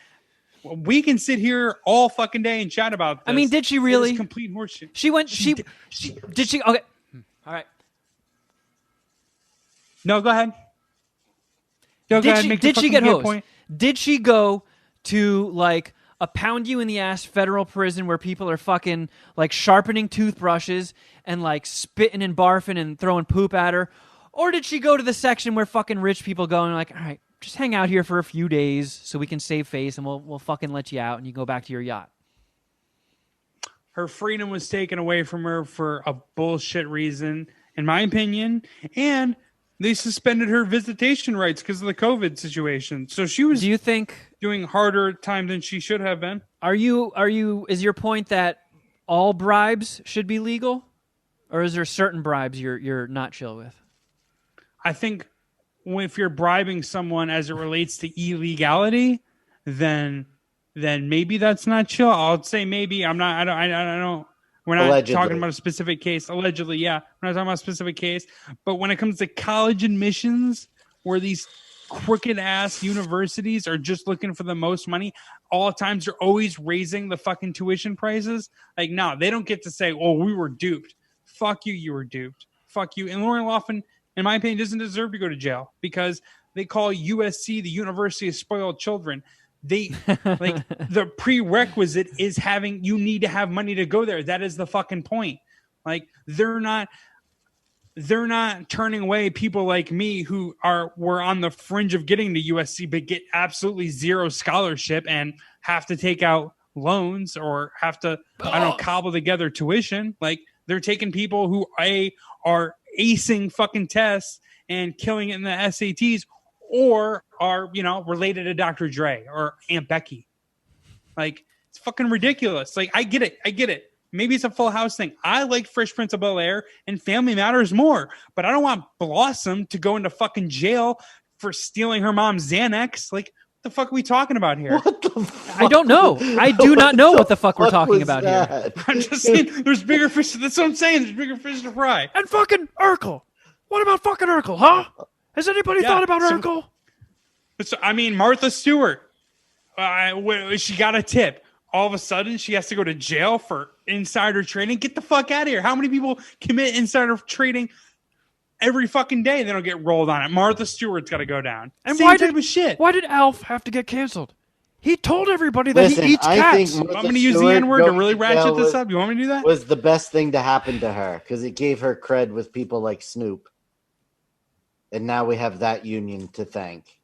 We can sit here all fucking day and chat about this. I mean, did she really? It's complete horseshit. She went. Did she? Okay. All right. No, go ahead. No, go ahead. Did she get hosed? Did she go to like a pound you in the ass federal prison where people are fucking like sharpening toothbrushes and like spitting and barfing and throwing poop at her? Or did she go to the section where fucking rich people go and like, all right, just hang out here for a few days so we can save face and we'll fucking let you out and you go back to your yacht? Her freedom was taken away from her for a bullshit reason, in my opinion, and they suspended her visitation rights because of the COVID situation. So she was, do you think, doing harder time than she should have been. Is your point that all bribes should be legal, or is there certain bribes you're not chill with? I think if you're bribing someone as it relates to illegality, then maybe that's not chill. I'll say maybe. I'm not. I don't. We're not Allegedly. talking about a specific case. Allegedly, yeah. We're not talking about a specific case. But when it comes to college admissions, where these crooked ass universities are just looking for the most money, all times they're always raising the fucking tuition prices. Like, no, they don't get to say, "Oh, we were duped." Fuck you, you were duped. Fuck you. And Lauren Laughlin, in my opinion, doesn't deserve to go to jail because they call USC the University of Spoiled Children. They like the prerequisite is you need to have money to go there. That is the fucking point. Like they're not turning away people like me who were on the fringe of getting to USC but get absolutely zero scholarship and have to take out loans or have to cobble together tuition. Like they're taking people who are acing fucking tests and killing it in the SATs, or are, related to Dr. Dre or Aunt Becky. Like, it's fucking ridiculous. Like, I get it. Maybe it's a Full House thing. I like Fresh Prince of Bel-Air and Family Matters more, but I don't want Blossom to go into fucking jail for stealing her mom's Xanax. Like, what the fuck are we talking about here? What the fuck? I don't know. I do not know what the fuck we're talking about here. I'm just saying, there's bigger fish. That's what I'm saying. There's bigger fish to fry. And fucking Urkel. What about fucking Urkel, huh? Has anybody thought about Urkel? So, I mean, Martha Stewart, she got a tip. All of a sudden, she has to go to jail for insider trading. Get the fuck out of here. How many people commit insider trading every fucking day? They don't get rolled on it. Martha Stewart's got to go down. And Same type of shit. Why did Alf have to get canceled? He told everybody that he eats cats. I'm going to use the N-word to really ratchet this up. You want me to do that? Was the best thing to happen to her because it gave her cred with people like Snoop. And now we have that union to thank.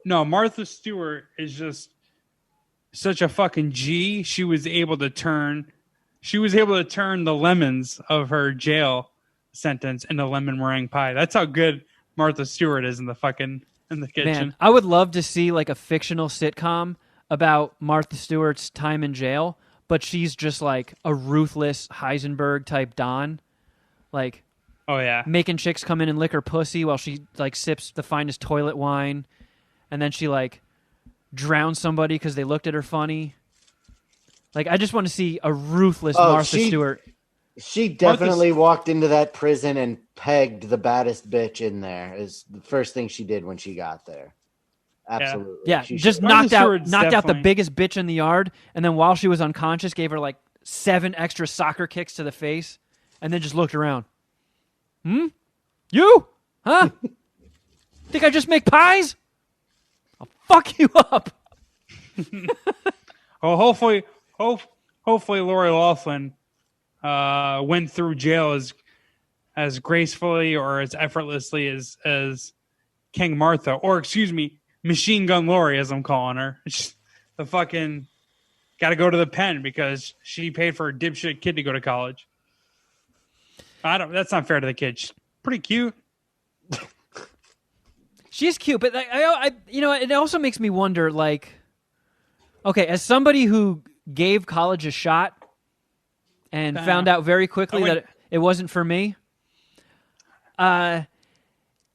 No, Martha Stewart is just such a fucking G. She was able to turn the lemons of her jail sentence into lemon meringue pie. That's how good Martha Stewart is in the kitchen. Man, I would love to see like a fictional sitcom about Martha Stewart's time in jail, but she's just like a ruthless Heisenberg type Don. Like, oh yeah, making chicks come in and lick her pussy while she like sips the finest toilet wine, and then she like drowns somebody because they looked at her funny. Like, I just want to see a ruthless Martha Stewart. She definitely walked into that prison and pegged the baddest bitch in there. Is the first thing she did when she got there. Absolutely. Yeah, just knocked out the biggest bitch in the yard, and then while she was unconscious, gave her like 7 extra soccer kicks to the face, and then just looked around. You? Huh? Think I just make pies? I'll fuck you up. Well, hopefully Lori Loughlin went through jail as gracefully or as effortlessly as King Martha, or excuse me, Machine Gun Lori, as I'm calling her. The fucking got to go to the pen because she paid for a dipshit kid to go to college. That's not fair to the kid. She's pretty cute. She's cute, but it also makes me wonder, like, okay, as somebody who gave college a shot and found out very quickly that it wasn't for me,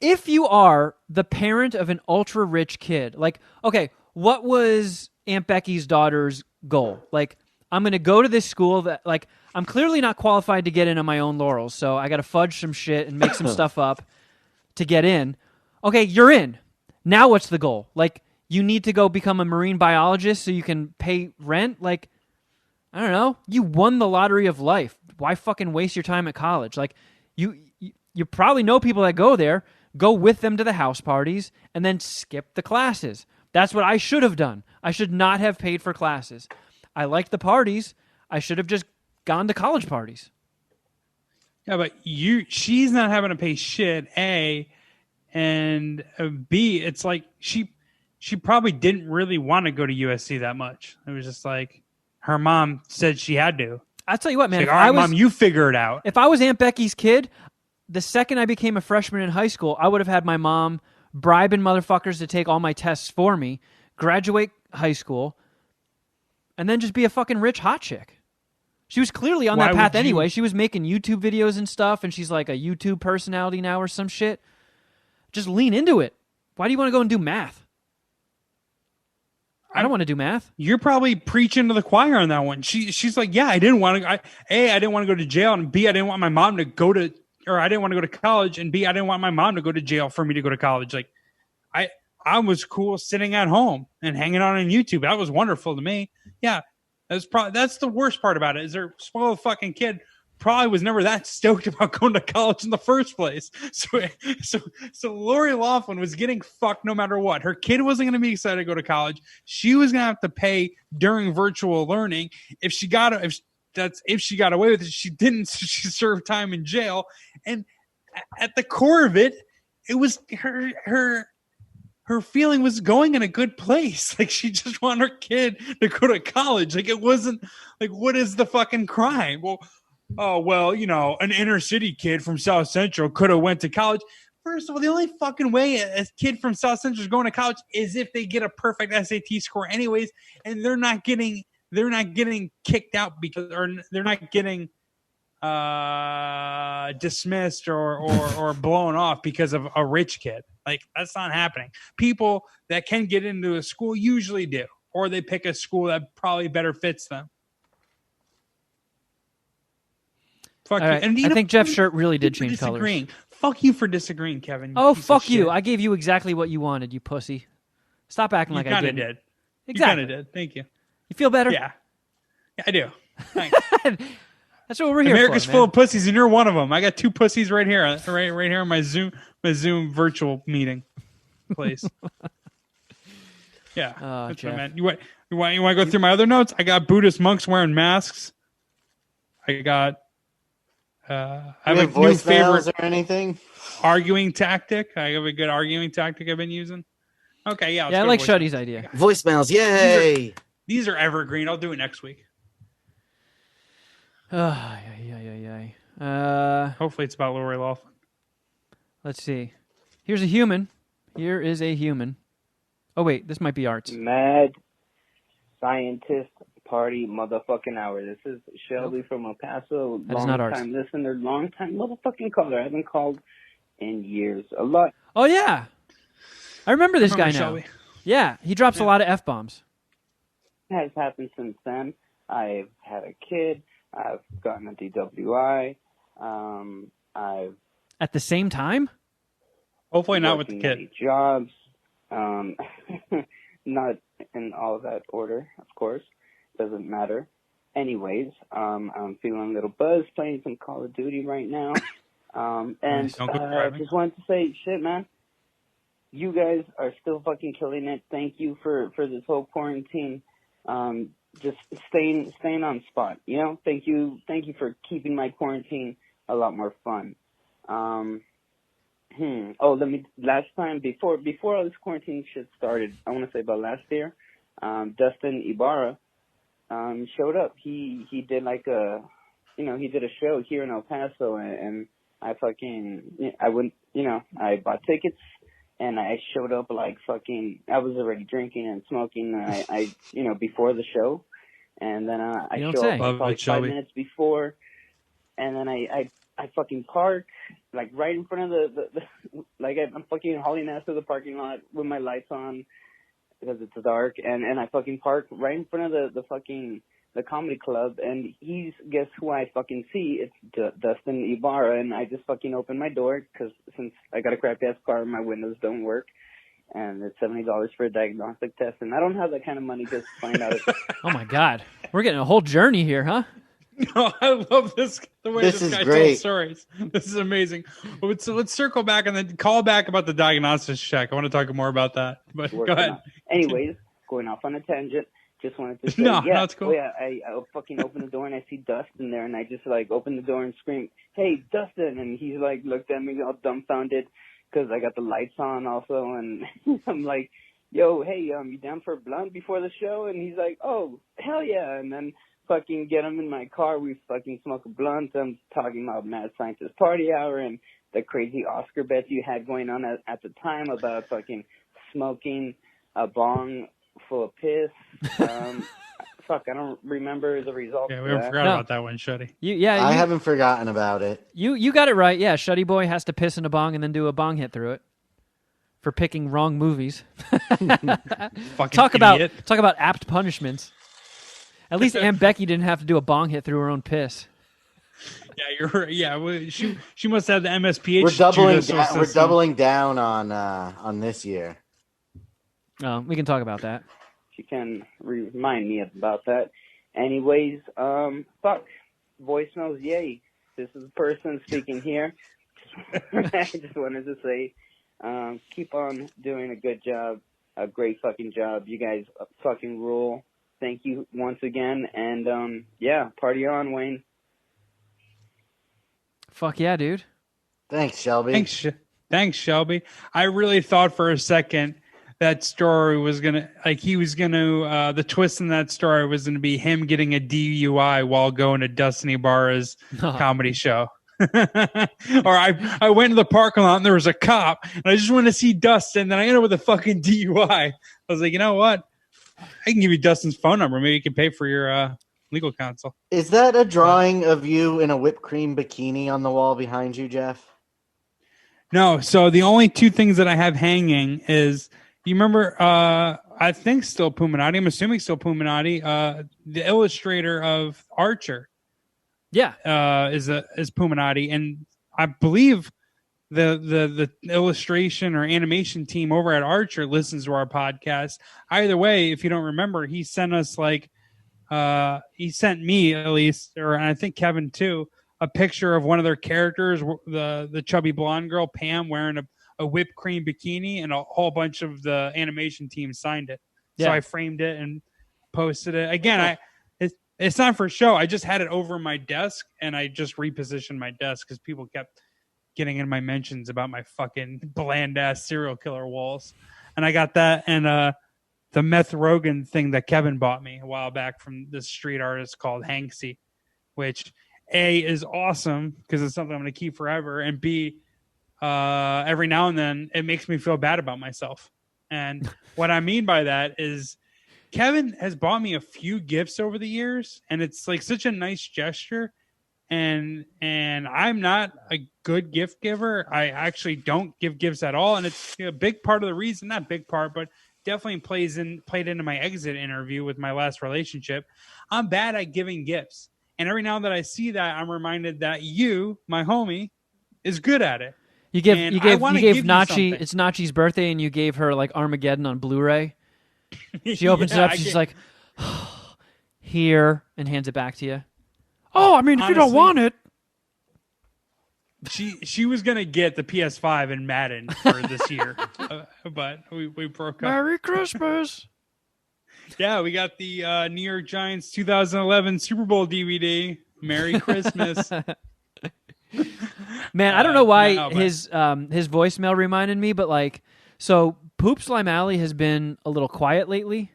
if you are the parent of an ultra-rich kid, like, okay, what was Aunt Becky's daughter's goal? Like, I'm going to go to this school that, like, I'm clearly not qualified to get in on my own laurels, so I got to fudge some shit and make some stuff up to get in. Okay, you're in. Now what's the goal? Like, you need to go become a marine biologist so you can pay rent? Like, I don't know. You won the lottery of life. Why fucking waste your time at college? Like, you probably know people that go there. Go with them to the house parties and then skip the classes. That's what I should have done. I should not have paid for classes. I liked the parties. I should have just gone to college parties. Yeah, but she's not having to pay shit, A, and B, it's like she probably didn't really want to go to USC that much. It was just like her mom said she had to. I'll tell you what, man. She's like, all right, Mom, you figure it out. If I was Aunt Becky's kid, the second I became a freshman in high school, I would have had my mom bribing motherfuckers to take all my tests for me, graduate high school, and then just be a fucking rich hot chick. She was clearly on that path anyway. She was making YouTube videos and stuff, and she's like a YouTube personality now or some shit. Just lean into it. Why do you want to go and do math? I don't want to do math. You're probably preaching to the choir on that one. She's like, yeah, I didn't want to. I didn't want to go to jail, and B, I didn't want my mom to go to, or I didn't want to go to college, and B, I didn't want my mom to go to jail for me to go to college. Like, I was cool sitting at home and hanging out on YouTube. That was wonderful to me. Yeah, that's the worst part about it. Is their spoiled fucking kid probably was never that stoked about going to college in the first place. So Lori Loughlin was getting fucked no matter what. Her kid wasn't going to be excited to go to college. She was going to have to pay during virtual learning. If she got away with it, she didn't. So she served time in jail. And at the core of it, it was her feeling was going in a good place. Like, she just wanted her kid to go to college. Like, it wasn't like, what is the fucking crime? Well, you know, an inner city kid from South Central could have went to college. First of all, the only fucking way a kid from South Central is going to college is if they get a perfect SAT score anyways, and they're not getting kicked out because, or they're not getting dismissed or blown off because of a rich kid. Like, that's not happening. People that can get into a school usually do, or they pick a school that probably better fits them. Fuck right. And I think Jeff's shirt really did change colors. Fuck you for disagreeing, Kevin. Oh, fuck you. I gave you exactly what you wanted, you pussy. Stop acting like I didn't. You kind of did. Exactly. You kind of did. Thank you. You feel better? Yeah, I do. Thanks. That's what we're here America's for, full of pussies, and you're one of them. I got two pussies right here in my Zoom virtual meeting place. Yeah, that's what I meant. You want to go through my other notes? I got Buddhist monks wearing masks. I got. I have a new favorite or anything. Arguing tactic. I have a good arguing tactic I've been using. Okay, yeah. I like Shuddy's idea. Voicemails, yay! These are evergreen. I'll do it next week. Hopefully it's about Lori Loughlin. Let's see. Here's a human. Here is a human. Oh, wait. This might be Arts. Mad Scientist Party motherfucking hour. This is Shelby from El Paso. That is not Arts. Long time listener, long time motherfucking caller. I haven't called in years. A lot. Oh, yeah. I remember this guy now. Shelby. Yeah. He drops a lot of F-bombs. Has happened since then. I've had a kid. I've gotten a DWI. I've at the same time. Hopefully not with the kid. Jobs. Not in all of that order, of course. Doesn't matter. Anyways, I'm feeling a little buzzed playing some Call of Duty right now. And I just wanted to say, shit, man. You guys are still fucking killing it. Thank you for this whole quarantine. Just staying on spot, you know. Thank you for keeping my quarantine a lot more fun. Last time before all this quarantine shit started, I want to say about last year, Dustin Ibarra showed up. He did like he did a show here in El Paso, and I bought tickets. And I showed up I was already drinking and smoking, I before the show. And then I showed up probably 5 minutes before. And then I fucking park, like right in front of the I'm fucking hauling ass to the parking lot with my lights on because it's dark. And I fucking park right in front of the comedy club, and guess who I fucking see? It's Dustin Ibarra, and I just fucking opened my door because since I got a crappy ass car, my windows don't work, and it's $70 for a diagnostic test, and I don't have that kind of money just to find out. Oh my god, we're getting a whole journey here, huh? No, I love this. The way this guy tells stories. This is amazing. So let's circle back and then call back about the diagnostics check. I want to talk more about that. But go ahead. Anyways, going off on a tangent. just wanted to say, no, it's cool. Oh, yeah, I fucking opened the door and I see Dustin there, and I just like opened the door and screamed, "Hey, Dustin!" And he's like looked at me all dumbfounded because I got the lights on also, and I'm like, "Yo, hey, you down for a blunt before the show?" And he's like, "Oh, hell yeah!" And then fucking get him in my car. We fucking smoke a blunt. I'm talking about Mad Scientist Party Hour and the crazy Oscar bets you had going on at the time about fucking smoking a bong full of piss. Fuck, I don't remember the results. Yeah, we forgot about that one, Shuddy. I haven't forgotten about it. You got it right. Yeah, Shuddyboy has to piss in a bong and then do a bong hit through it for picking wrong movies. Talk about apt punishments. At least Aunt Becky didn't have to do a bong hit through her own piss. Yeah, you're right. Yeah, she must have the MSPH. We're doubling down on this year. Oh, we can talk about that. You can remind me about that. Anyways, fuck. Voicemails, yay. This is the person speaking here. I just wanted to say, keep on doing a good job, a great fucking job. You guys fucking rule. Thank you once again, and yeah, party on, Wayne. Fuck yeah, dude. Thanks, Shelby. Thanks, Shelby. I really thought for a second that story was gonna, the twist in that story was gonna be him getting a DUI while going to Dustin Ibarra's comedy show. Or I went to the parking lot and there was a cop and I just wanted to see Dustin. Then I ended up with a fucking DUI. I was like, you know what? I can give you Dustin's phone number. Maybe you can pay for your legal counsel. Is that a drawing of you in a whipped cream bikini on the wall behind you, Geoff? No. So the only two things that I have hanging is, you remember, I think still Puminati. I'm assuming still Puminati. The illustrator of Archer. Yeah. Is Puminati. And I believe the illustration or animation team over at Archer listens to our podcast. Either way, if you don't remember, he sent us he sent me at least, or I think Kevin too, a picture of one of their characters, the chubby blonde girl Pam, wearing a whipped cream bikini, and a whole bunch of the animation team signed it. Yeah. So I framed it and posted it. Again, it's not for show. I just had it over my desk, and I just repositioned my desk because people kept getting in my mentions about my fucking bland-ass serial killer walls. And I got that and the Meth Rogan thing that Kevin bought me a while back from this street artist called Hanksy, which A, is awesome because it's something I'm going to keep forever, and B, every now and then it makes me feel bad about myself. And what I mean by that is Kevin has bought me a few gifts over the years, and it's like such a nice gesture. And I'm not a good gift giver. I actually don't give gifts at all. And it's a big part of the reason, not big part, but definitely played into my exit interview with my last relationship. I'm bad at giving gifts. And every now that I see that, I'm reminded that you, my homie, is good at it. You gave Nachi, it's Nachi's birthday, and you gave her like Armageddon on Blu-ray. She opens it up, she's like, here, and hands it back to you. Oh, I mean, honestly, if you don't want it. She was going to get the PS5 and Madden for this year, but we broke up. Merry Christmas. Yeah, we got the New York Giants 2011 Super Bowl DVD. Merry Christmas. Man, I don't know why his voicemail reminded me, but like, so Poopslime Alley has been a little quiet lately.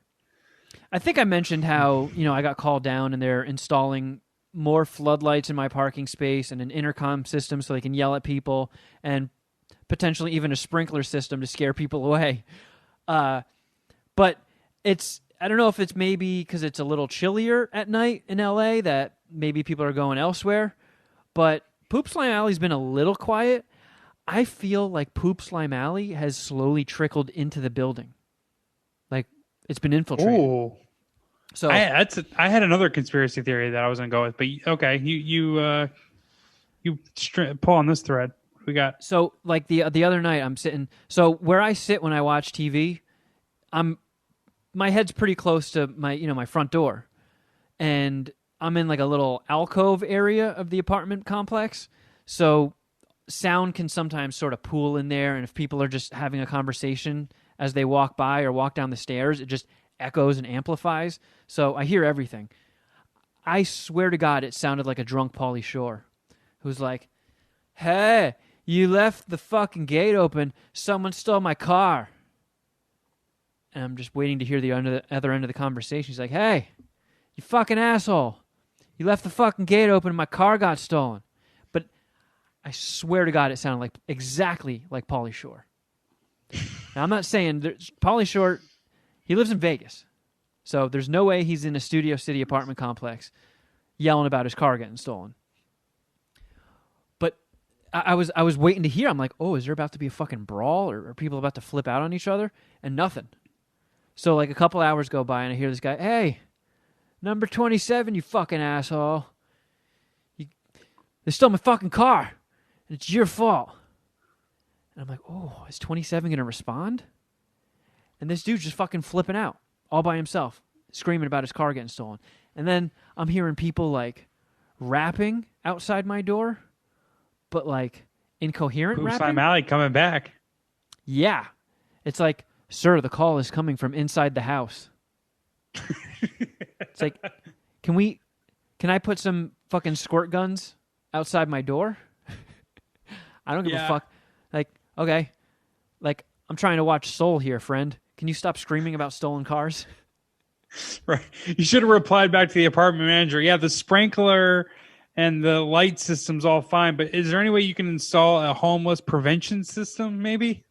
I think I mentioned how, I got called down and they're installing more floodlights in my parking space and an intercom system so they can yell at people, and potentially even a sprinkler system to scare people away. But I don't know if it's maybe because it's a little chillier at night in LA that maybe people are going elsewhere, but Poopslime Alley's been a little quiet. I feel like Poopslime Alley has slowly trickled into the building. Like it's been infiltrated. Ooh. So I had another conspiracy theory that I was going to go with, but okay, you pull on this thread. We got so like the other night I'm sitting. So where I sit when I watch TV, my head's pretty close to my front door, and I'm in like a little alcove area of the apartment complex. So sound can sometimes sort of pool in there, and if people are just having a conversation as they walk by or walk down the stairs, it just echoes and amplifies, so I hear everything. I swear to God, it sounded like a drunk Pauly Shore, who's like, "Hey, you left the fucking gate open. Someone stole my car." And I'm just waiting to hear the other end of the conversation. He's like, "Hey, you fucking asshole. You left the fucking gate open and my car got stolen." But I swear to God, it sounded like exactly like Pauly Shore. Now, I'm not saying Pauly Shore, he lives in Vegas. So there's no way he's in a Studio City apartment complex yelling about his car getting stolen. But I was waiting to hear. I'm like, oh, is there about to be a fucking brawl, or are people about to flip out on each other? And nothing. So like a couple hours go by and I hear this guy, "Hey, number 27, you fucking asshole. They stole my fucking car, and it's your fault." And I'm like, oh, is 27 going to respond? And this dude's just fucking flipping out all by himself, screaming about his car getting stolen. And then I'm hearing people like rapping outside my door, but like incoherent rapping. Poopslime Alley coming back. Yeah. It's like, "Sir, the call is coming from inside the house." It's like, can I put some fucking squirt guns outside my door? I don't give a fuck. Like, okay. Like, I'm trying to watch Soul here, friend. Can you stop screaming about stolen cars? Right. You should have replied back to the apartment manager. "Yeah, the sprinkler and the light system's all fine, but is there any way you can install a homeless prevention system, maybe?"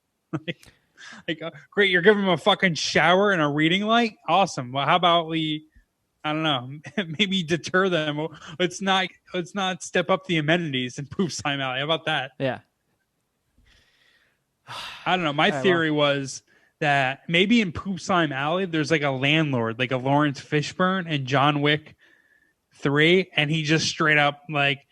Great, you're giving them a fucking shower and a reading light? Awesome. Well, how about we, I don't know, maybe deter them. Let's not step up the amenities in Poopslime Alley. How about that? Yeah. I don't know. My theory was that maybe in Poopslime Alley, there's like a landlord, like a Lawrence Fishburne and John Wick 3, and he just straight up like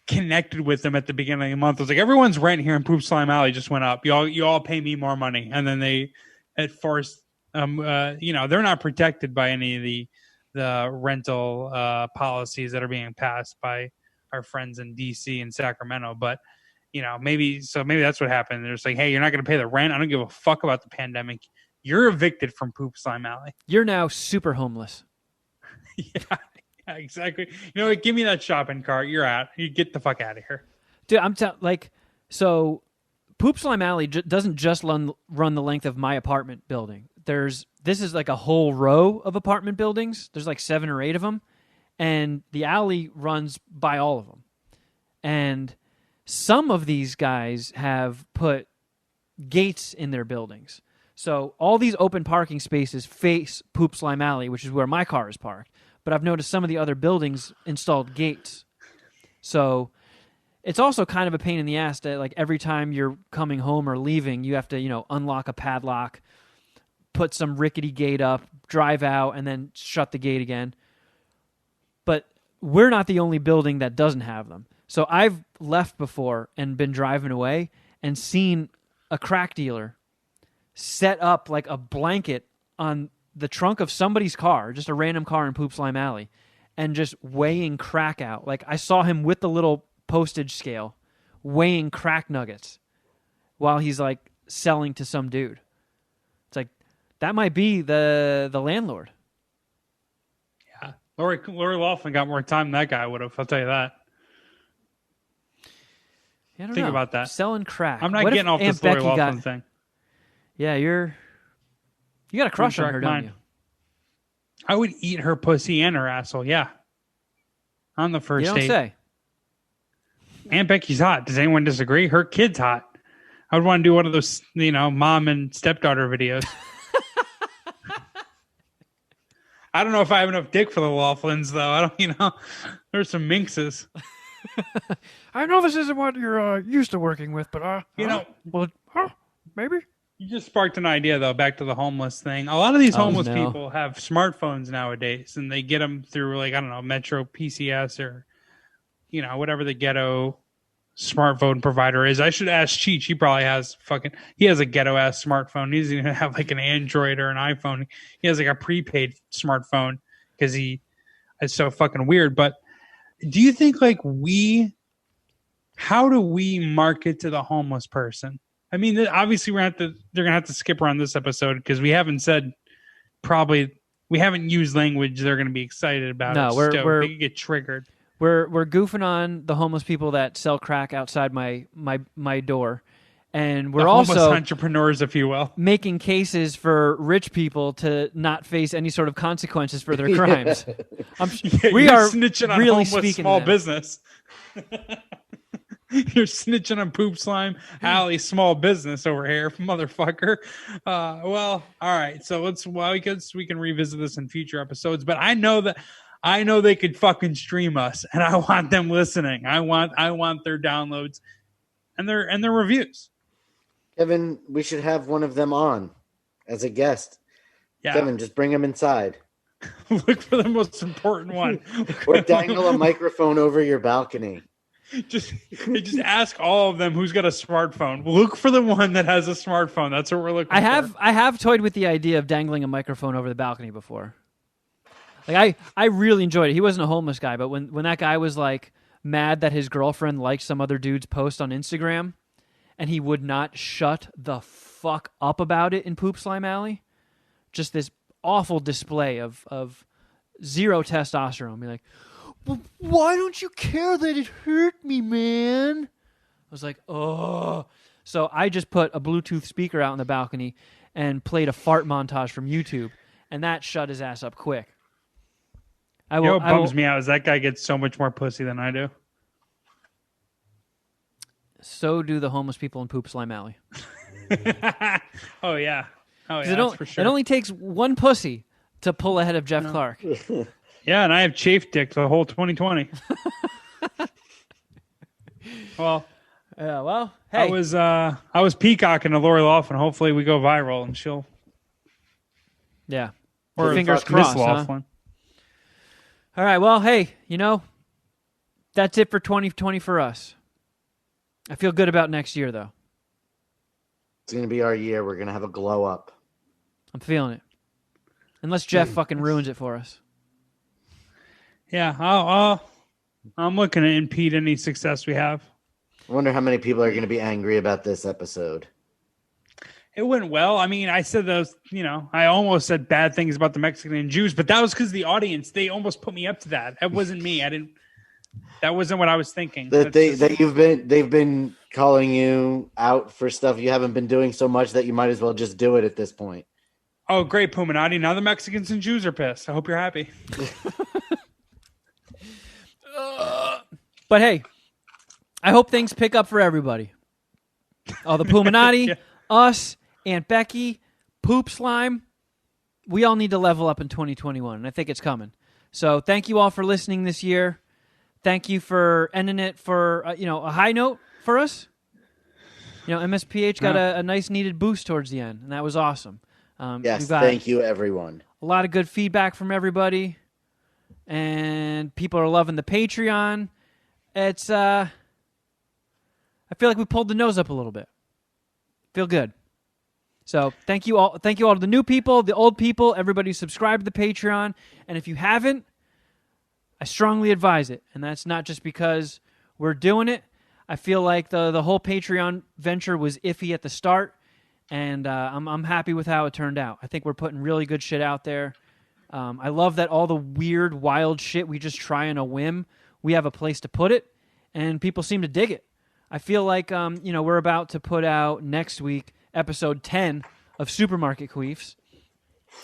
connected with them at the beginning of the month. It was like, everyone's rent here in Poopslime Alley just went up. You all pay me more money. And then they at first, they're not protected by any of the rental policies that are being passed by our friends in DC and Sacramento. But maybe that's what happened. They're just like, "Hey, you're not going to pay the rent. I don't give a fuck about the pandemic. You're evicted from Poopslime Alley. You're now super homeless." Yeah, exactly. Give me that shopping cart. You're out. You get the fuck out of here, dude. So Poopslime Alley doesn't just run the length of my apartment building. This is like a whole row of apartment buildings. There's like 7 or 8 of them, and the alley runs by all of them. And some of these guys have put gates in their buildings. So all these open parking spaces face Poopslime Alley, which is where my car is parked. But I've noticed some of the other buildings installed gates. So it's also kind of a pain in the ass that like every time you're coming home or leaving, you have to, unlock a padlock, put some rickety gate up, drive out, and then shut the gate again. But we're not the only building that doesn't have them. So I've left before and been driving away and seen a crack dealer set up like a blanket on the trunk of somebody's car, just a random car in Poopslime Alley, and just weighing crack out. Like I saw him with the little postage scale weighing crack nuggets while he's like selling to some dude. It's like, that might be the landlord. Yeah. Lori Loughlin got more time than that guy would have, I'll tell you that. Yeah, I don't Think know. about that. Selling crack. I'm not getting off this Lori Loughlin thing. Yeah, you got a crush on her, don't you? I would eat her pussy and her asshole, yeah. On the first date. You don't say. Aunt Becky's hot. Does anyone disagree? Her kid's hot. I would want to do one of those, mom and stepdaughter videos. I don't know if I have enough dick for the Laughlins, though. I don't, there's some minxes. I know this isn't what you're used to working with, but maybe. You just sparked an idea, though, back to the homeless thing. A lot of these homeless people have smartphones nowadays, and they get them through, like, I don't know, Metro PCS or, whatever the ghetto smartphone provider is. I should ask Cheech. He probably has he has a ghetto-ass smartphone. He doesn't even have, like, an Android or an iPhone. He has, like, a prepaid smartphone because it's so fucking weird. But do you think, like, how do we market to the homeless person? I mean, obviously they're gonna have to skip around this episode because we haven't said we haven't used language they're going to be excited about. No, they could get triggered. We're goofing on the homeless people that sell crack outside my door. And we're also entrepreneurs, if you will, making cases for rich people to not face any sort of consequences for their crimes. We are snitching on really homeless small business. You're snitching on Poopslime Alley small business over here, motherfucker. Well, all right. So we can revisit this in future episodes. But I know they could fucking stream us, and I want them listening. I want their downloads and their reviews. Kevin, we should have one of them on as a guest. Yeah. Kevin, just bring them inside. Look for the most important one. Or dangle a microphone over your balcony. Just ask all of them who's got a smartphone. Look for the one that has a smartphone. That's what we're looking for. I have toyed with the idea of dangling a microphone over the balcony before. Like I really enjoyed it. He wasn't a homeless guy, but when that guy was like mad that his girlfriend liked some other dude's post on Instagram, and he would not shut the fuck up about it in Poopslime Alley, just this awful display of zero testosterone. Be like, well, why don't you care that it hurt me, man? I was like, oh. So I just put a Bluetooth speaker out on the balcony and played a fart montage from YouTube, and that shut his ass up quick. What bums me out is that guy gets so much more pussy than I do. So do the homeless people in Poopslime Alley. Oh, yeah. That's for sure. It only takes one pussy to pull ahead of Geoff Clark. Yeah, and I have chafe dick the whole 2020. Well, hey. I was peacocking to Lori Laughlin. Hopefully we go viral and she'll... Yeah. Or fingers crossed, Laughlin. All right, well, hey, that's it for 2020 for us. I feel good about next year, though. It's going to be our year. We're going to have a glow up. I'm feeling it. Unless Geoff fucking ruins it for us. Yeah, I'm looking to impede any success we have. I wonder how many people are going to be angry about this episode. It went well. I mean, I said those, I almost said bad things about the Mexican and Jews, but that was because the audience, they almost put me up to that. That wasn't me. That wasn't what I was thinking. They've been calling you out for stuff you haven't been doing so much that you might as well just do it at this point. Oh, great, Puminati. Now the Mexicans and Jews are pissed. I hope you're happy. But hey, I hope things pick up for everybody. All the Puminati, us, Aunt Becky, Poopslime. We all need to level up in 2021, and I think it's coming. So thank you all for listening this year. Thank you for ending it for a high note for us. MSPH got a nice needed boost towards the end, and that was awesome. Yes, thank you, everyone. A lot of good feedback from everybody, and people are loving the Patreon. It's I feel like we pulled the nose up a little bit. Feel good. So thank you all. Thank you all to the new people, the old people, everybody who subscribed to the Patreon. And if you haven't, I strongly advise it. And that's not just because we're doing it. I feel like the whole Patreon venture was iffy at the start, and I'm happy with how it turned out. I think we're putting really good shit out there. I love that all the weird, wild shit we just try on a whim, we have a place to put it, and people seem to dig it. I feel like we're about to put out next week episode 10 of Supermarket Queefs.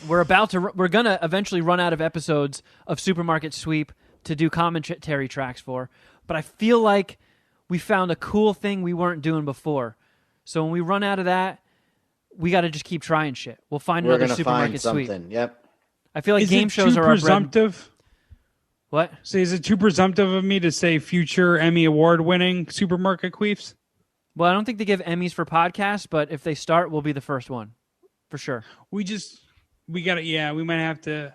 We're gonna eventually run out of episodes of Supermarket Sweep to do commentary tracks for, but I feel like we found a cool thing we weren't doing before. So when we run out of that, we got to just keep trying shit. We'll find another Supermarket Sweep. Yep. I feel like game shows are presumptive. What? So is it too presumptive of me to say future Emmy Award-winning Supermarket Queefs? Well, I don't think they give Emmys for podcasts, but if they start, we'll be the first one, for sure. We might have to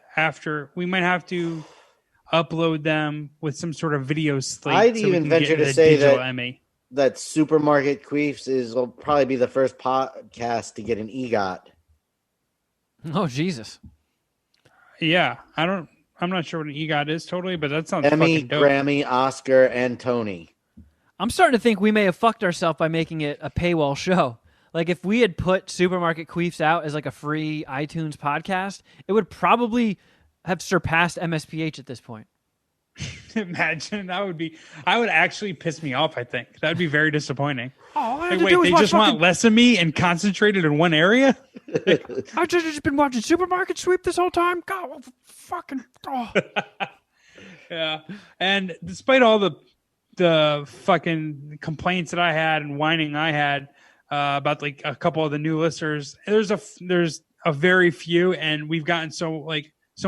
upload them with some sort of video slate. I'd even venture to say that Supermarket Queefs will probably be the first podcast to get an EGOT. Oh, Jesus. Yeah, I'm not sure what an EGOT is totally, but that sounds Emmy, fucking dope. Grammy, Oscar, and Tony. I'm starting to think we may have fucked ourselves by making it a paywall show. Like if we had put Supermarket Queefs out as like a free iTunes podcast, it would probably have surpassed MSPH at this point. Imagine I would actually piss me off. I think that would be very disappointing. Oh, like, wait, they just want less of me and concentrated in one area. I've just been watching Supermarket Sweep this whole time. God, fucking. Oh. Yeah, and despite all the fucking complaints that I had and whining I had about like a couple of the new listeners, there's a very few, and we've gotten so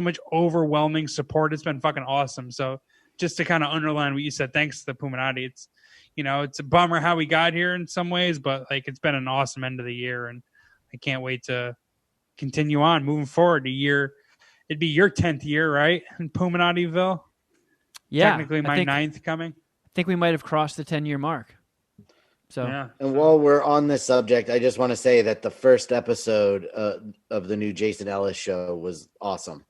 much overwhelming support. It's been fucking awesome. So just to kind of underline what you said, thanks to the Puminati. It's, it's a bummer how we got here in some ways, but like it's been an awesome end of the year, and I can't wait to continue on moving forward. It'd be your 10th year, right? In Puminativille? Yeah. Technically my 9th coming. I think we might have crossed the 10-year mark. So, yeah. And while we're on this subject, I just want to say that the first episode of the new Jason Ellis show was awesome.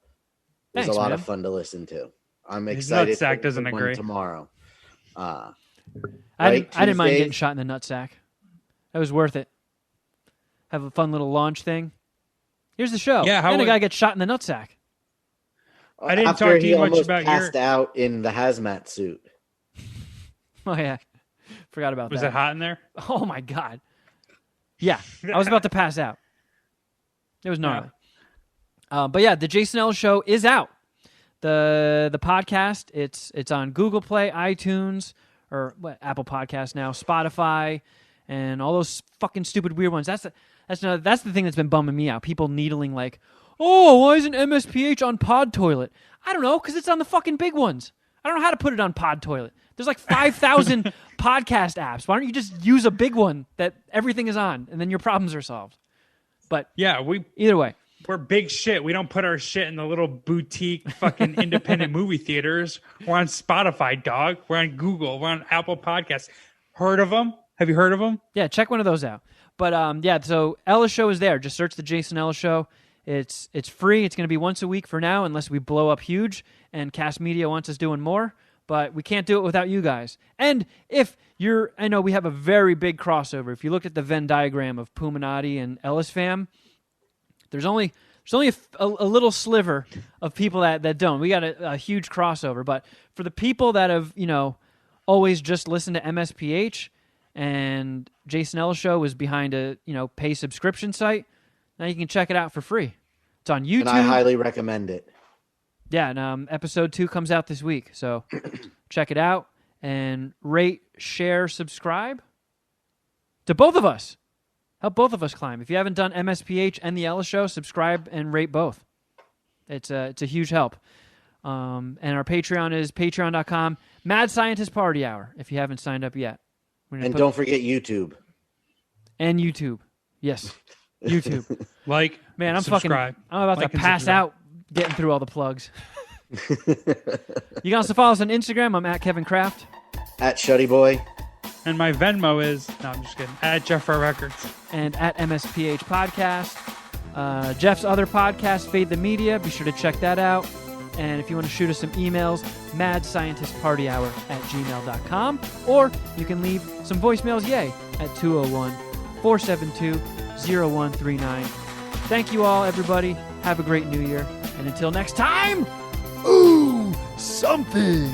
It was a lot of fun to listen to. I'm excited. His nutsack doesn't agree. Tomorrow. I didn't mind getting shot in the nutsack. That was worth it. Have a fun little launch thing. Here's the show. Yeah, then a guy gets shot in the nutsack. I didn't talk to you much about passed out in the hazmat suit. Oh yeah, forgot about that. Was it hot in there? Oh my god. Yeah, I was about to pass out. It was gnarly. Yeah. But yeah, the Jason Ellis Show is out. The podcast, it's on Google Play, iTunes, or Apple Podcasts now, Spotify, and all those fucking stupid weird ones. That's the thing that's been bumming me out. People needling like, oh, why isn't MSPH on Pod Toilet? I don't know, because it's on the fucking big ones. I don't know how to put it on Pod Toilet. There's like 5,000 podcast apps. Why don't you just use a big one that everything is on, and then your problems are solved? But yeah, either way. We're big shit. We don't put our shit in the little boutique fucking independent movie theaters. We're on Spotify, dog. We're on Google. We're on Apple Podcasts. Heard of them? Have you heard of them? Yeah, check one of those out. But yeah, so Ellis Show is there. Just search the Jason Ellis Show. It's free. It's going to be once a week for now, unless we blow up huge and Cast Media wants us doing more. But we can't do it without you guys. And I know we have a very big crossover. If you look at the Venn diagram of Puminati and Ellis fam, there's only a little sliver of people that don't. We got a huge crossover. But for the people that have, always just listened to MSPH and Jason Ellis Show was behind a, pay subscription site, now you can check it out for free. It's on YouTube. And I highly recommend it. Yeah, and episode 2 comes out this week. So check it out and rate, share, subscribe to both of us. Help both of us climb. If you haven't done MSPH and the Ellis Show, subscribe and rate both. It's a huge help. And our Patreon is patreon.com, Mad Scientist Party Hour, if you haven't signed up yet. And don't forget YouTube. And YouTube. Yes, YouTube. Man, I'm about to pass out getting through all the plugs. You can also follow us on Instagram. I'm at Kevin Kraft. At Shuddyboy. And my Venmo is, no, I'm just kidding, at Geoff Records. And at MSPH Podcast. Jeff's other podcast, Fade the Media. Be sure to check that out. And if you want to shoot us some emails, madscientistpartyhour@gmail.com. Or you can leave some voicemails, at 201-472-0139. Thank you all, everybody. Have a great new year. And until next time, ooh, something.